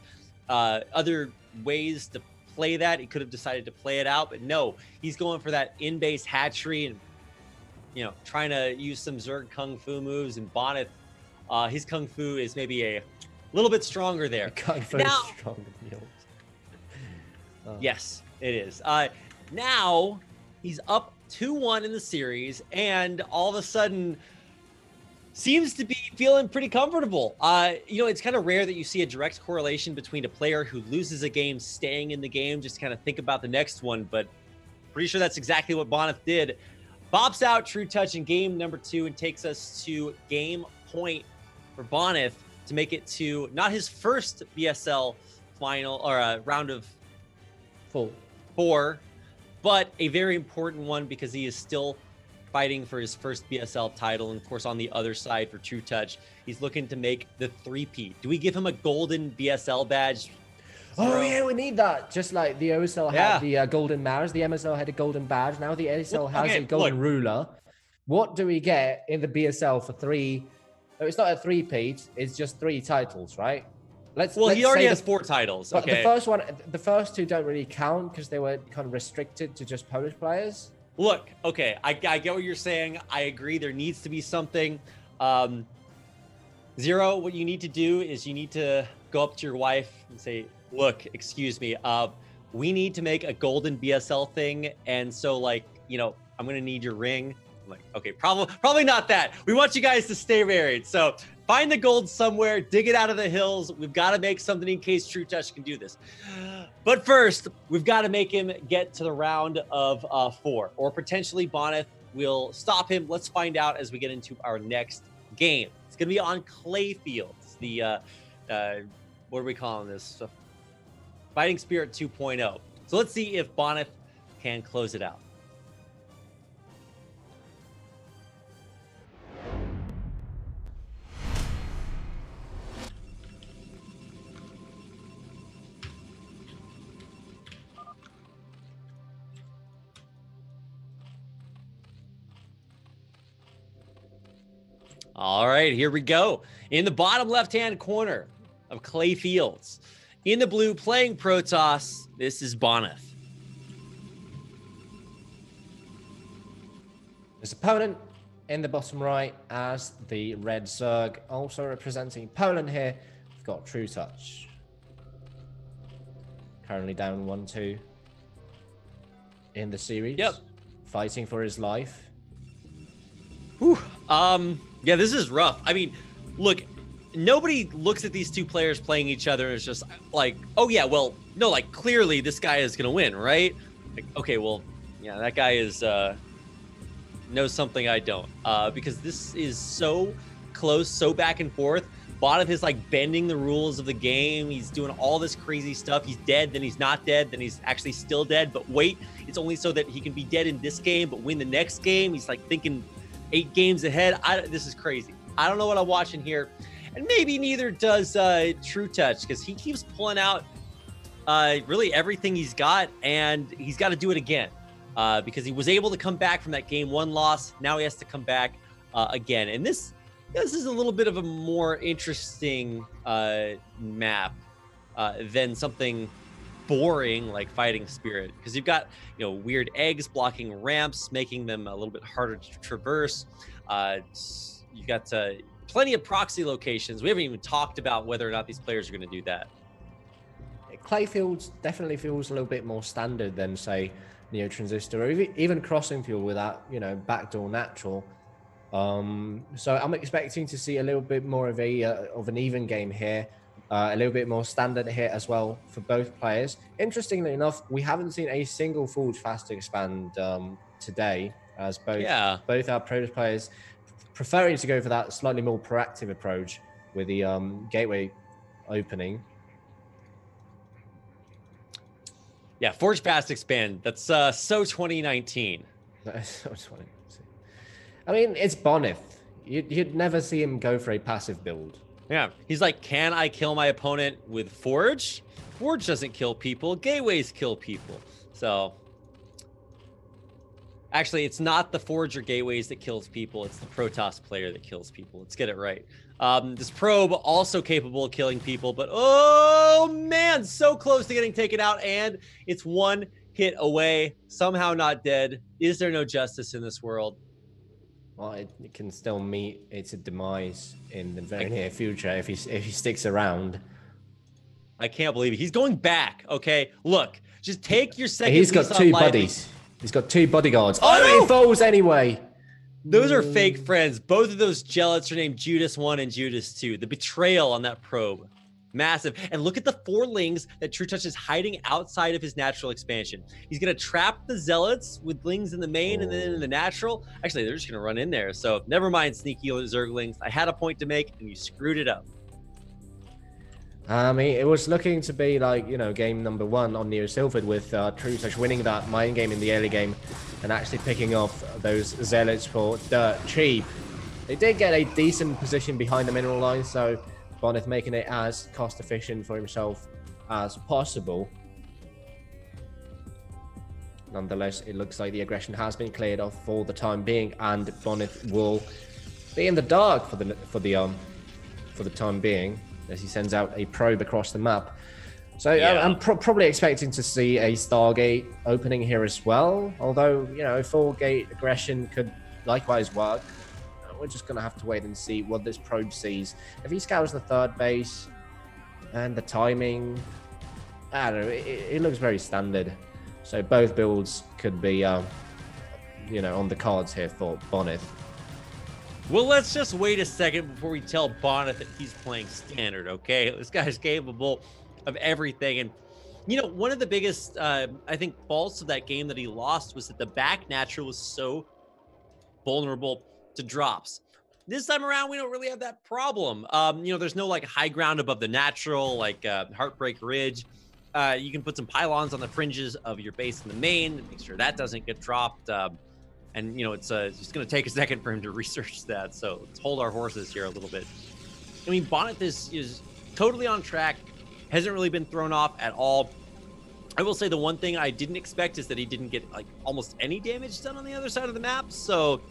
other ways to play that. He could have decided to play it out, but no, he's going for that in-base hatchery and, you know, trying to use some Zerg Kung Fu moves. And Bonyth, his Kung Fu is maybe a little bit stronger there. Kung Fu is stronger than yours. Yes, it is. Now he's up 2-1 in the series, and all of a sudden seems to be feeling pretty comfortable. You know, it's kind of rare that you see a direct correlation between a player who loses a game staying in the game, just kind of think about the next one, but pretty sure that's exactly what Bonyth did. Bops out trutaCz in game number 2 and takes us to game point for Bonyth to make it to not his first BSL final or round of 4, but a very important one because he is still fighting for his first BSL title. And of course, on the other side for trutaCz, he's looking to make the 3-peat. Do we give him a golden BSL badge? Oh yeah, we need that. Just like the OSL had the golden Mars, the MSL had a golden badge. Now the ASL has a golden ruler. What do we get in the BSL for 3? No, it's not a 3-peat. It's just 3 titles, right? Let's he already has 4 titles. But the first 2 don't really count because they were kind of restricted to just Polish players. Look, okay, I get what you're saying. I agree. There needs to be something. Zero, what you need to do is you need to go up to your wife and say, look, excuse me, we need to make a golden BSL thing. And so, like, you know, I'm going to need your ring. I'm like, okay, probably not that. We want you guys to stay married. So find the gold somewhere, dig it out of the hills. We've got to make something in case trutaCz can do this. But first, we've got to make him get to the round of 4, or potentially Bonyth will stop him. Let's find out as we get into our next game. It's going to be on clay fields. The, what are we calling this? Fighting Spirit 2.0. So let's see if Bonyth can close it out. All right, here we go. In the bottom left-hand corner of clay fields, in the blue, playing trutaCz, this is Bonyth. His opponent in the bottom right as the red Zerg, also representing Poland here, we've got trutaCz. Currently down 1-2 in the series. Yep. Fighting for his life. Whew. Yeah, this is rough. I mean, look, nobody looks at these two players playing each other and is just like, oh yeah, well, no, like clearly this guy is gonna win, right? Like, okay, well, yeah, that guy is knows something I don't. Because this is so close, so back and forth. Bonyth is like bending the rules of the game. He's doing all this crazy stuff. He's dead, then he's not dead, then he's actually still dead. But wait, it's only so that he can be dead in this game, but win the next game. He's like thinking 8 games ahead. This is crazy. I don't know what I'm watching here. And maybe neither does trutaCz, because he keeps pulling out really everything he's got, and he's got to do it again because he was able to come back from that game 1 loss. Now he has to come back again. And this is a little bit of a more interesting map than something boring like Fighting Spirit, because you've got, you know, weird eggs blocking ramps, making them a little bit harder to traverse. You've got plenty of proxy locations. We haven't even talked about whether or not these players are going to do that. Clayfields definitely feels a little bit more standard than, say, Neo Transistor, or even Crossing Field with that, you know, backdoor natural. So I'm expecting to see a little bit more of an even game here, a little bit more standard here as well for both players. Interestingly enough, we haven't seen a single Forge fast expand today, as Yeah. both our pro players preferring to go for that slightly more proactive approach with the gateway opening. Yeah, Forge Fast Expand. That's so 2019. I mean, it's Bonyth. You'd never see him go for a passive build. Yeah, he's like, can I kill my opponent with Forge? Forge doesn't kill people. Gateways kill people. So, actually, it's not the Forge or Gateways that kills people. It's the Protoss player that kills people. Let's get it right. This probe also capable of killing people, but oh man, so close to getting taken out, and it's one hit away. Somehow not dead. Is there no justice in this world? Well, it can still meet its demise in the very near future if he sticks around. I can't believe it. He's going back. Okay, look, just take your second. He's got two buddies. He's got two bodyguards. Oh, no! He falls anyway. Those are fake friends. Both of those gelates are named Judas 1 and Judas 2. The betrayal on that probe. Massive. And look at the 4 lings that trutaCz is hiding outside of his natural expansion. He's going to trap the zealots with lings in the main and then in the natural. Actually, they're just going to run in there. So never mind, sneaky zerglings. I had a point to make and you screwed it up. I mean, it was looking to be like, you know, game number 1 on Neo Silvered with trutaCz winning that mind game in the early game and actually picking off those zealots for dirt cheap. They did get a decent position behind the mineral line, so Bonyth making it as cost efficient for himself as possible. Nonetheless, it looks like the aggression has been cleared off for the time being, and Bonyth will be in the dark for the time being, as he sends out a probe across the map. So yeah. I'm probably expecting to see a Stargate opening here as well. Although, you know, full gate aggression could likewise work. We're just going to have to wait and see what this probe sees. If he scours the third base and the timing, I don't know, it looks very standard. So both builds could be, you know, on the cards here for Bonyth. Well, let's just wait a second before we tell Bonyth that he's playing standard, okay? This guy's capable of everything. And, you know, one of the biggest, I think, faults of that game that he lost was that the back natural was so vulnerable to drops. This time around, we don't really have that problem. You know, there's no, like, high ground above the natural, like Heartbreak Ridge. You can put some pylons on the fringes of your base in the main and make sure that doesn't get dropped. And, you know, it's just going to take a second for him to research that. So let's hold our horses here a little bit. I mean, Bonyth is totally on track. Hasn't really been thrown off at all. I will say the one thing I didn't expect is that he didn't get, like, almost any damage done on the other side of the map. So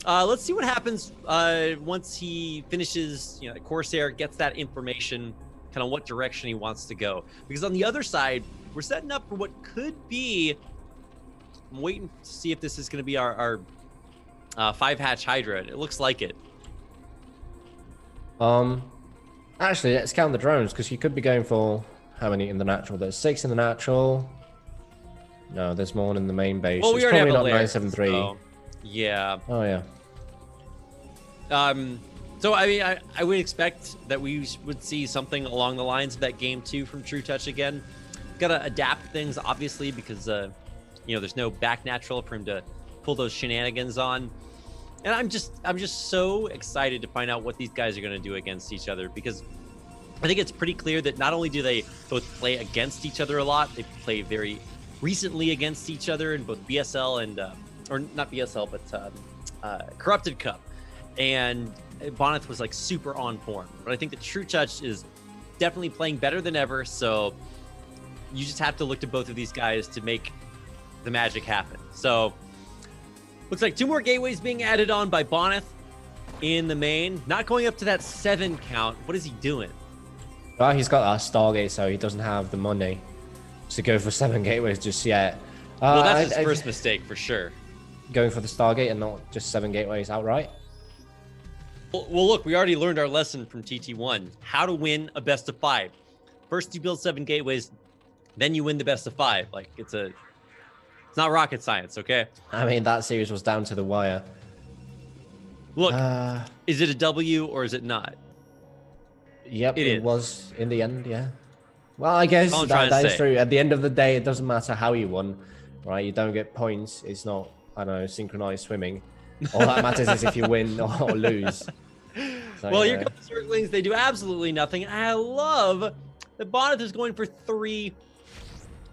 let's see what happens once he finishes, you know, Corsair, gets that information, kind of what direction he wants to go. Because on the other side, we're setting up for what could be... I'm waiting to see if this is going to be our 5-hatch Hydra. It looks like it. Actually, let's count the drones, because you could be going for how many in the natural? There's 6 in the natural. No, there's more in the main base. Well, we already have a lair, 973. so, yeah. Oh yeah. So I mean, I would expect that we would see something along the lines of that game 2 from trutaCz again. Gotta adapt things, obviously, because you know, there's no back natural for him to pull those shenanigans on. And I'm just so excited to find out what these guys are going to do against each other, because I think it's pretty clear that not only do they both play against each other a lot, they play very recently against each other in both BSL and, or not BSL, but Corrupted Cup. And Bonyth was like super on form. But I think that trutaCz is definitely playing better than ever. So you just have to look to both of these guys to make the magic happen. So looks like 2 more gateways being added on by Bonyth in the main. Not going up to that 7 count. What is he doing? Well, he's got a Stargate, so he doesn't have the money to go for 7 gateways just yet. Well, that's his first mistake for sure. Going for the Stargate and not just 7 gateways outright. Well, look, we already learned our lesson from TT1. How to win a best of 5. First you build 7 gateways, then you win the best of 5. Like, it's not rocket science, okay? I mean, that series was down to the wire. Look, is it a W or is it not? Yep, It it is. was in the end, yeah. Well, I guess that is true. At the end of the day, it doesn't matter how you won, right? You don't get points. It's not, I don't know, synchronized swimming. All that matters is if you win or lose. So, well, here comes the Zerglings. They do absolutely nothing. I love that Bonyth is going for 3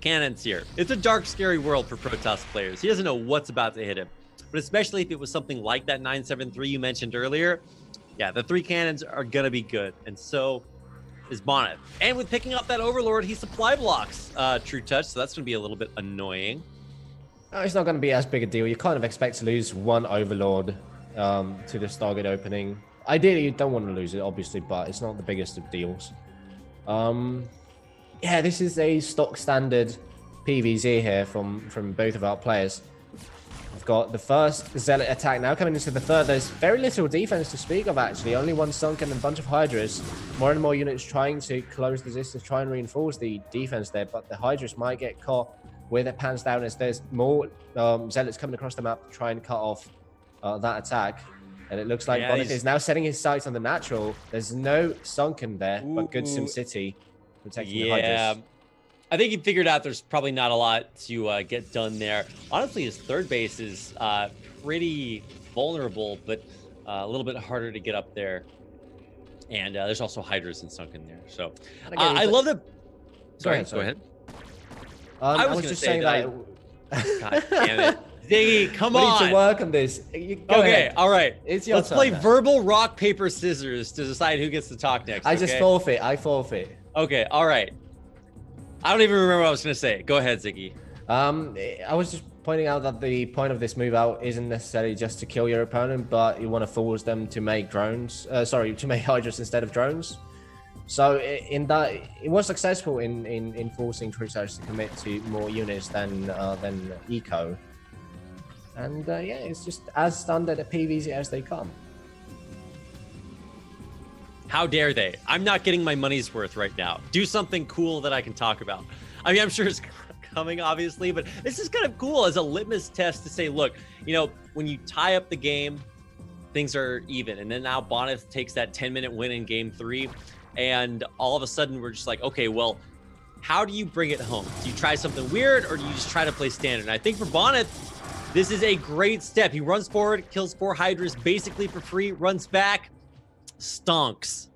cannons here. It's a dark, scary world for Protoss players. He doesn't know what's about to hit him. But especially if it was something like that 973 you mentioned earlier, yeah, the 3 cannons are going to be good. And so is Bonyth. And with picking up that Overlord, he supply blocks trutaCz, so that's going to be a little bit annoying. No, it's not going to be as big a deal. You kind of expect to lose 1 Overlord to the Stargate opening. Ideally, you don't want to lose it, obviously, but it's not the biggest of deals. Yeah, this is a stock standard PvZ here from both of our players. We've got the first Zealot attack now coming into the third. There's very little defense to speak of, actually. Only 1 Sunken and a bunch of Hydras. More and more units trying to close the distance, try and reinforce the defense there, but the Hydras might get caught with their pants down as there's more Zealots coming across the map to try and cut off that attack. And it looks like Bonyth is now setting his sights on the natural. There's no Sunken there, but good SimCity protecting the Hydras. I think he figured out there's probably not a lot to get done there. Honestly, his third base is pretty vulnerable, but a little bit harder to get up there. And there's also Hydras and Sunken there. So I love that. Sorry, go ahead. I was just saying that. God damn it. Ziggy, come on. We need to work on this. Go ahead. All right. It's your Let's turn play now. verbal rock, paper, scissors to decide who gets to talk next. I just forfeit. I forfeit. Okay, all right. I don't even remember what I was going to say. Go ahead, Ziggy. I was just pointing out that the point of this move out isn't necessarily just to kill your opponent, but you want to force them to make drones. To make Hydras instead of drones. So in that, it was successful in forcing trutaCz to commit to more units than Eco. And yeah, it's just as standard a PvZ as they come. How dare they? I'm not getting my money's worth right now. Do something cool that I can talk about. I mean, I'm sure it's coming, obviously, but this is kind of cool as a litmus test to say, look, you know, when you tie up the game, things are even. And then now Bonyth takes that 10-minute win in game 3. And all of a sudden, we're just like, okay, well, how do you bring it home? Do you try something weird or do you just try to play standard? And I think for Bonyth, this is a great step. He runs forward, kills 4 Hydras basically for free, runs back, stonks.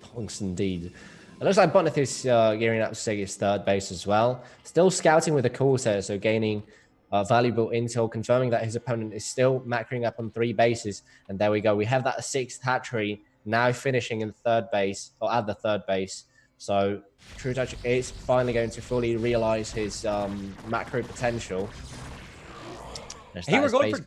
Stonks indeed. It looks like Bonyth is gearing up to take his third base as well. Still scouting with a Corsair, so gaining valuable intel, confirming that his opponent is still macroing up on 3 bases. And there we go. We have that 6th hatchery now finishing in third base, or at the third base. So trutaCz is finally going to fully realize his macro potential. Hey, we're going for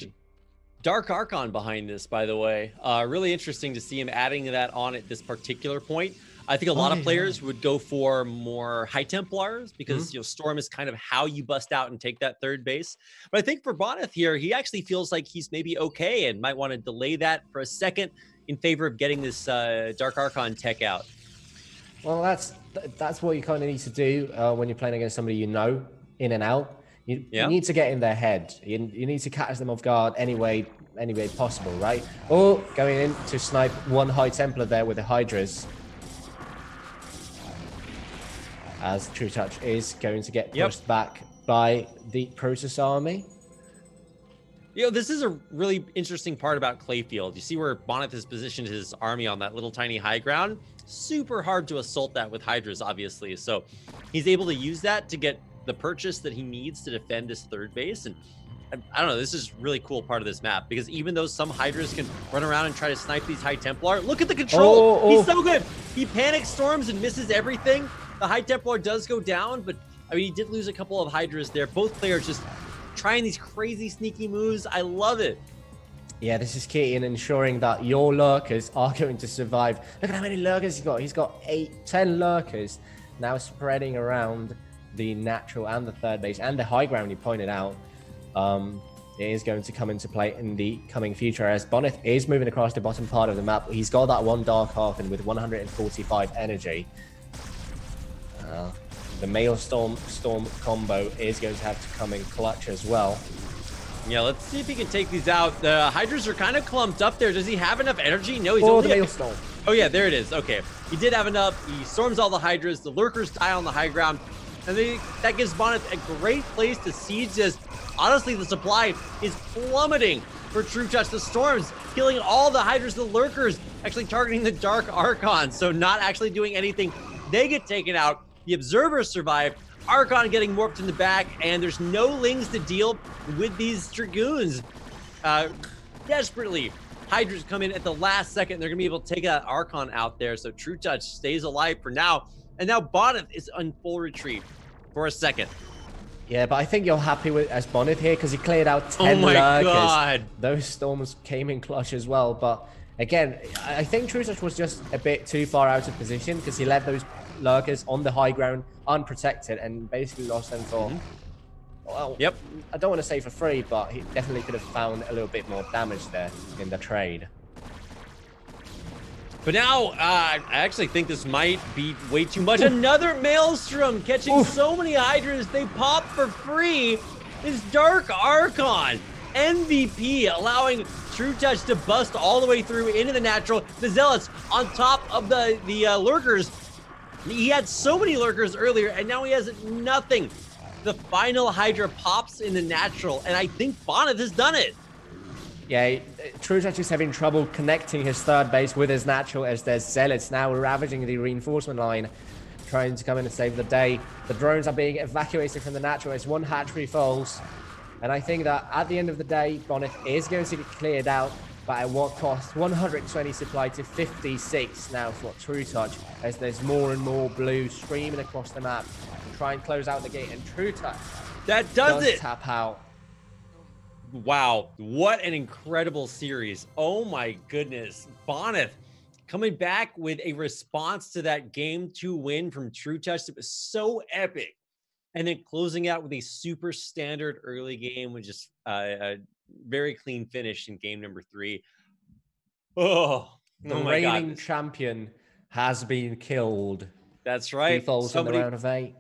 Dark Archon behind this, by the way. Really interesting to see him adding that on at this particular point. I think a lot of players would go for more High Templars because you know, Storm is kind of how you bust out and take that third base. But I think for Bonyth here, he actually feels like he's maybe okay and might want to delay that for a second in favor of getting this Dark Archon tech out. Well, that's what you kind of need to do when you're playing against somebody you know in and out. You need to get in their head. You need to catch them off guard any way possible, right? Or going in to snipe 1 High Templar there with the Hydras. As trutaCz is going to get pushed back by the Protoss army. You know, this is a really interesting part about Clayfield. You see where Bonyth has positioned his army on that little tiny high ground. Super hard to assault that with Hydras, obviously. So he's able to use that to get the purchase that he needs to defend this third base. And I don't know, this is a really cool part of this map because even though some Hydras can run around and try to snipe these High Templar, look at the control. He's so good. He panic storms and misses everything. The High Templar does go down, but I mean, he did lose a couple of Hydras there. Both players just trying these crazy sneaky moves. I love it. Yeah, this is key in ensuring that your lurkers are going to survive. Look at how many lurkers he's got. He's got 10 lurkers now spreading around the natural and the third base and the high ground you pointed out. It is going to come into play in the coming future as Bonyth is moving across the bottom part of the map. He's got that 1 Dark Archon with 145 energy. The Maelstrom combo is going to have to come in clutch as well. Yeah, let's see if he can take these out. The Hydras are kind of clumped up there. Does he have enough energy? No, he's only... the Maelstrom. Oh, yeah, there it is. Okay. He did have enough. He storms all the Hydras. The Lurkers die on the high ground. And that gives Bonyth a great place to siege this. Honestly, the supply is plummeting for trutaCz. The storms killing all the Hydras, the Lurkers, actually targeting the Dark Archon. So not actually doing anything. They get taken out. The Observers survive. Archon getting morphed in the back, and there's no Lings to deal with these Dragoons. Desperately, Hydras come in at the last second. They're going to be able to take that Archon out there, so trutaCz stays alive for now. And now Bonyth is on full retreat for a second. Yeah, but I think you're happy with as Bonyth here because he cleared out 10 Oh my lurkers. God. Those storms came in clutch as well, but again, I think trutaCz was just a bit too far out of position because he led those lurkers on the high ground unprotected and basically lost them for, well, yep. I don't want to say for free, but he definitely could have found a little bit more damage there in the trade. But now, I actually think this might be way too much. Another Maelstrom catching so many Hydras, they pop for free. This Dark Archon, MVP, allowing trutaCz to bust all the way through into the natural. The Zealots on top of the Lurkers. He had so many Lurkers earlier, and now he has nothing. The final Hydra pops in the natural, and I think Bonyth has done it. Yeah, trutaCz is having trouble connecting his third base with his natural as there's Zealots now ravaging the reinforcement line, trying to come in and save the day. The drones are being evacuated from the natural as one hatchery falls. And I think that at the end of the day, Bonyth is going to get cleared out, but at what cost? 120 supply to 56 now for trutaCz, as there's more and more blue streaming across the map to try and close out the gate. And trutaCz does it. Tap out. Wow, what an incredible series. Oh my goodness. Bonyth coming back with a response to that game 2 win from trutaCz. It was so epic. And then closing out with a super standard early game with just a very clean finish in game number 3. The reigning champion has been killed. That's right. He falls in the round of 8.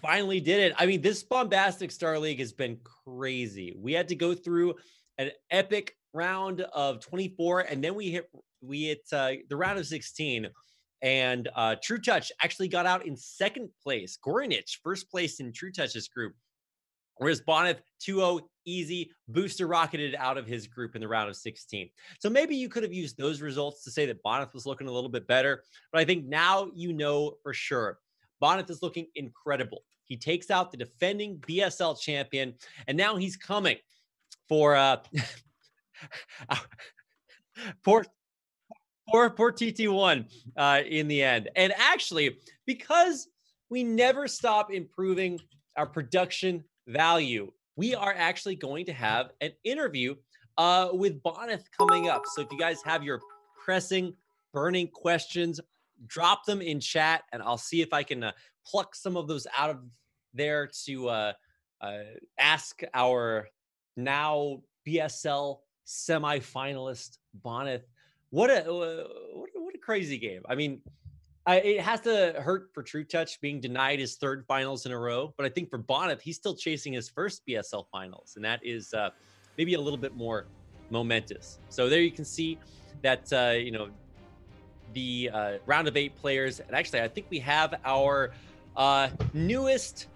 Finally did it. I mean, this bombastic Star League has been crazy. We had to go through an epic round of 24, and then we hit the round of 16. And trutaCz actually got out in second place. Gorinich, first place in trutaCz's group. Whereas Bonyth, 2-0, easy, booster rocketed out of his group in the round of 16. So maybe you could have used those results to say that Bonyth was looking a little bit better. But I think now you know for sure. Bonyth is looking incredible. He takes out the defending BSL champion, and now he's coming for poor TT1 in the end. And actually, because we never stop improving our production value, we are actually going to have an interview with Bonyth coming up. So if you guys have your pressing, burning questions, drop them in chat, and I'll see if I can pluck some of those out of there to ask our now BSL semi-finalist Bonyth. What a crazy game. I mean, it has to hurt for trutaCz being denied his 3rd finals in a row, but I think for Bonyth, he's still chasing his first BSL finals, and that is maybe a little bit more momentous. So there you can see that the round of 8 players, and actually I think we have our newest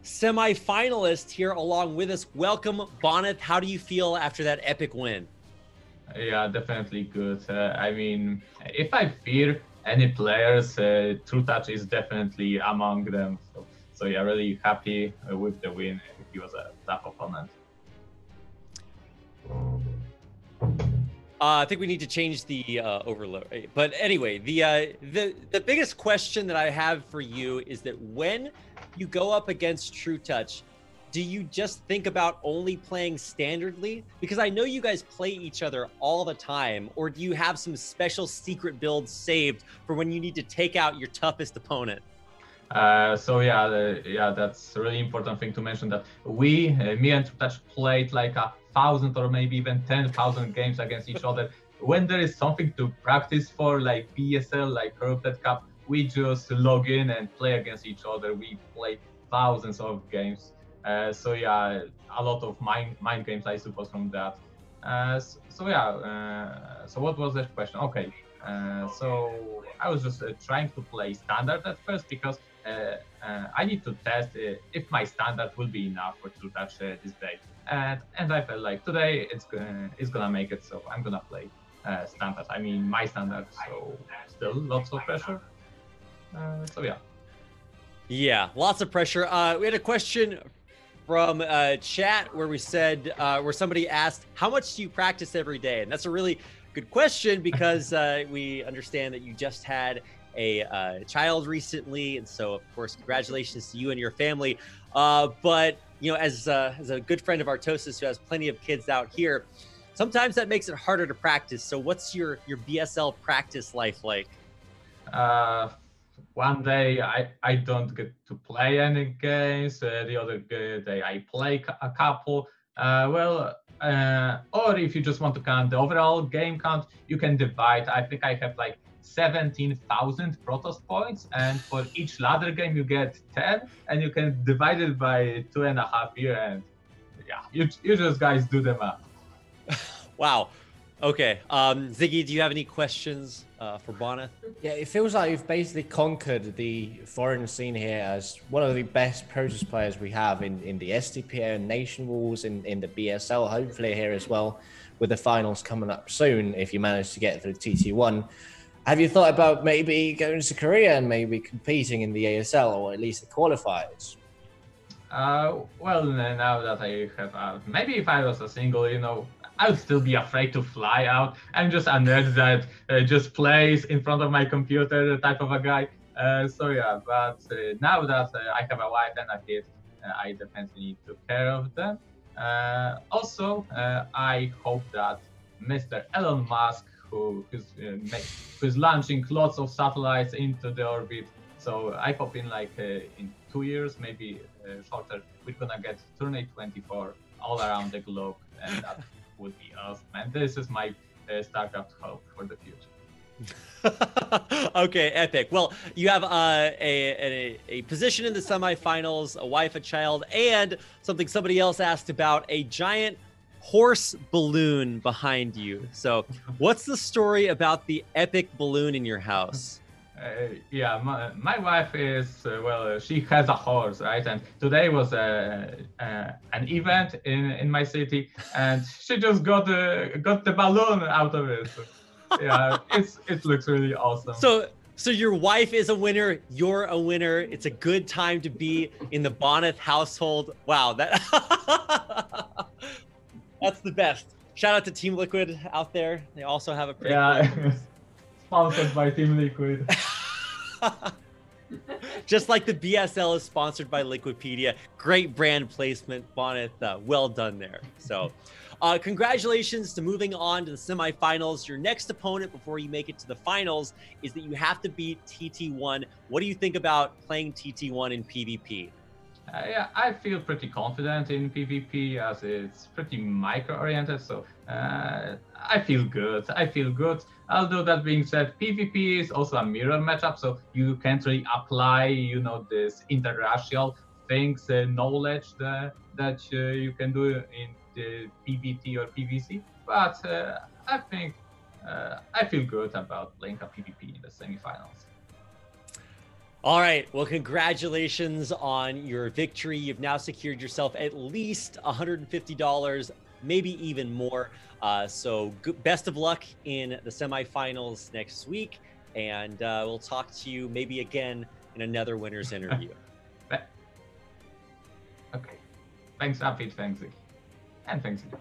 semi-finalist here along with us. Welcome, Bonyth. How do you feel after that epic win? Yeah, definitely good. I mean, if I fear any players, trutaCz is definitely among them. So yeah, really happy with the win. He was a tough opponent. I think we need to change the overload. But anyway, the biggest question that I have for you is that when you go up against trutaCz, do you just think about only playing standardly? Because I know you guys play each other all the time, or do you have some special secret builds saved for when you need to take out your toughest opponent? So yeah, that's a really important thing to mention, that me and trutaCz played like 1,000 or maybe even 10,000 games against each other. When there is something to practice for, like BSL, like Ro8 Cup, we just log in and play against each other. We play thousands of games. So yeah, a lot of mind games, I suppose, from that. So yeah, so what was that question? Okay, so I was just trying to play standard at first because I need to test if my standard will be enough for trutaCz this day, and I felt like today it's gonna make it, so I'm gonna play standard. I mean my standard, so still lots of pressure. So yeah. Yeah, lots of pressure. We had a question from chat where we said, where somebody asked, how much do you practice every day? And that's a really good question because we understand that you just had a child recently. And so, of course, congratulations to you and your family. But, you know, as a good friend of trutaCz who has plenty of kids out here, sometimes that makes it harder to practice. So what's your BSL practice life like? One day I don't get to play any games. The other day I play a couple. Or if you just want to count the overall game count, you can divide. I think I have like 17,000 Protoss points, and for each ladder game you get 10, and you can divide it by 2.5 years. And yeah, you just guys do the math. Wow. Okay. Ziggy, do you have any questions for Bonyth? Yeah, it feels like you've basically conquered the foreign scene here as one of the best Protoss players we have in the SDPA and Nation Wars, in the BSL, hopefully here as well, with the finals coming up soon if you manage to get through TT1. Have you thought about maybe going to Korea and maybe competing in the ASL or at least the qualifiers? Well, now that I have, maybe if I was a single, you know, I would still be afraid to fly out. I'm just a nerd that just plays in front of my computer type of a guy. So yeah, but now that I have a wife and a kid, I definitely need to take care of them. Also, I hope that Mr. Elon Musk, who's launching lots of satellites into the orbit, so I hope in like in 2 years, maybe shorter, we're gonna get Tournament 24 all around the globe, and that would be awesome. And this is my Starcraft hope for the future. Okay, epic. Well, you have a position in the semifinals, a wife, a child, and something somebody else asked about, a giant horse balloon behind you. So what's the story about the epic balloon in your house? Yeah, my wife is, well, she has a horse, right? And today was an event in my city, and she just got the balloon out of it. Yeah, it looks really awesome. So your wife is a winner, you're a winner. It's a good time to be in the Bonyth household. Wow, that's the best. Shout out to Team Liquid out there. They also have a pretty cool sponsored by Team Liquid. Just like the BSL is sponsored by Liquipedia. Great brand placement, Bonyth. Well done there. So congratulations to moving on to the semifinals. Your next opponent before you make it to the finals is that you have to beat TT1. What do you think about playing TT1 in PvP? Yeah, I feel pretty confident in PvP as it's pretty micro-oriented, so I feel good. Although that being said, PvP is also a mirror matchup, so you can't really apply, you know, this interracial things, knowledge that you can do in the PvT or PvZ. But I think I feel good about playing a PvP in the semifinals. All right. Well, congratulations on your victory. You've now secured yourself at least $150, maybe even more. So best of luck in the semifinals next week. And we'll talk to you maybe again in another winner's interview. Okay. Thanks, Apit. Thanks, Ziggy. And thanks, Ziggy.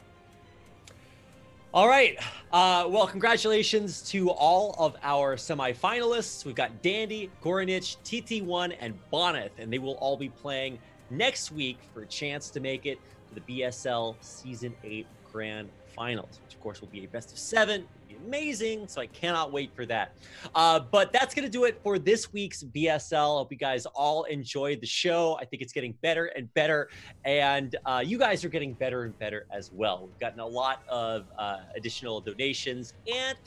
All right. Well, congratulations to all of our semifinalists. We've got Dandy, Goranich, TT1, and Bonyth, and they will all be playing next week for a chance to make it to the BSL Season 8 Grand Finals, which of course will be a best of 7. It'll be amazing, so I cannot wait for that. But that's going to do it for this week's BSL. I hope you guys all enjoyed the show. I think it's getting better and better, and you guys are getting better and better as well. We've gotten a lot of additional donations and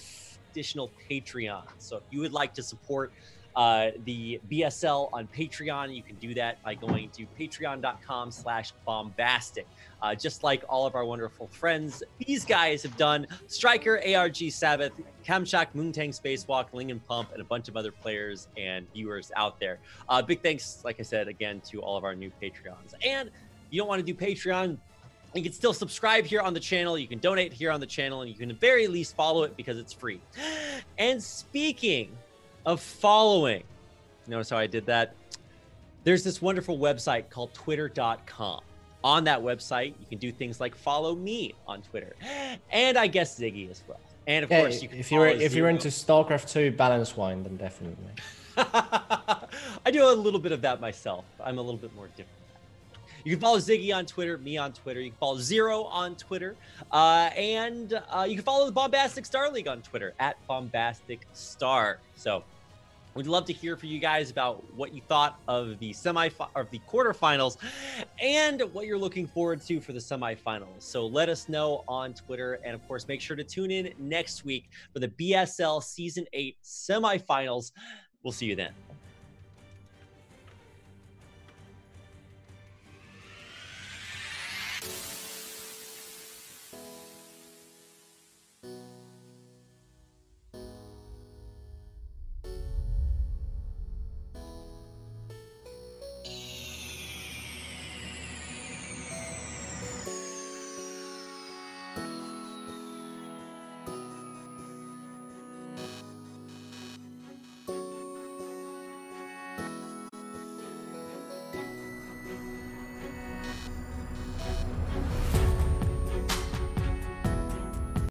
additional Patreons. So if you would like to support the BSL on Patreon. You can do that by going to patreon.com/bombastic. Just like all of our wonderful friends, these guys have done. Striker, ARG Sabbath, Kamchak, Moontang Spacewalk, Lingen Pump, and a bunch of other players and viewers out there. Big thanks, like I said, again, to all of our new Patreons. And you don't want to do Patreon, you can still subscribe here on the channel. You can donate here on the channel, and you can at the very least follow it because it's free. And speaking of following, notice how I did that? There's this wonderful website called twitter.com. On that website, you can do things like follow me on Twitter, and I guess Ziggy as well. And of course, you can if you're into StarCraft 2 balance wine, then definitely. I do a little bit of that myself. I'm a little bit more different. You can follow Ziggy on Twitter, me on Twitter. You can follow Zero on Twitter. And you can follow the Bombastic Star League on Twitter, @BombasticStar. So we'd love to hear from you guys about what you thought of the quarterfinals and what you're looking forward to for the semifinals. So let us know on Twitter. And of course, make sure to tune in next week for the BSL Season 8 semifinals. We'll see you then.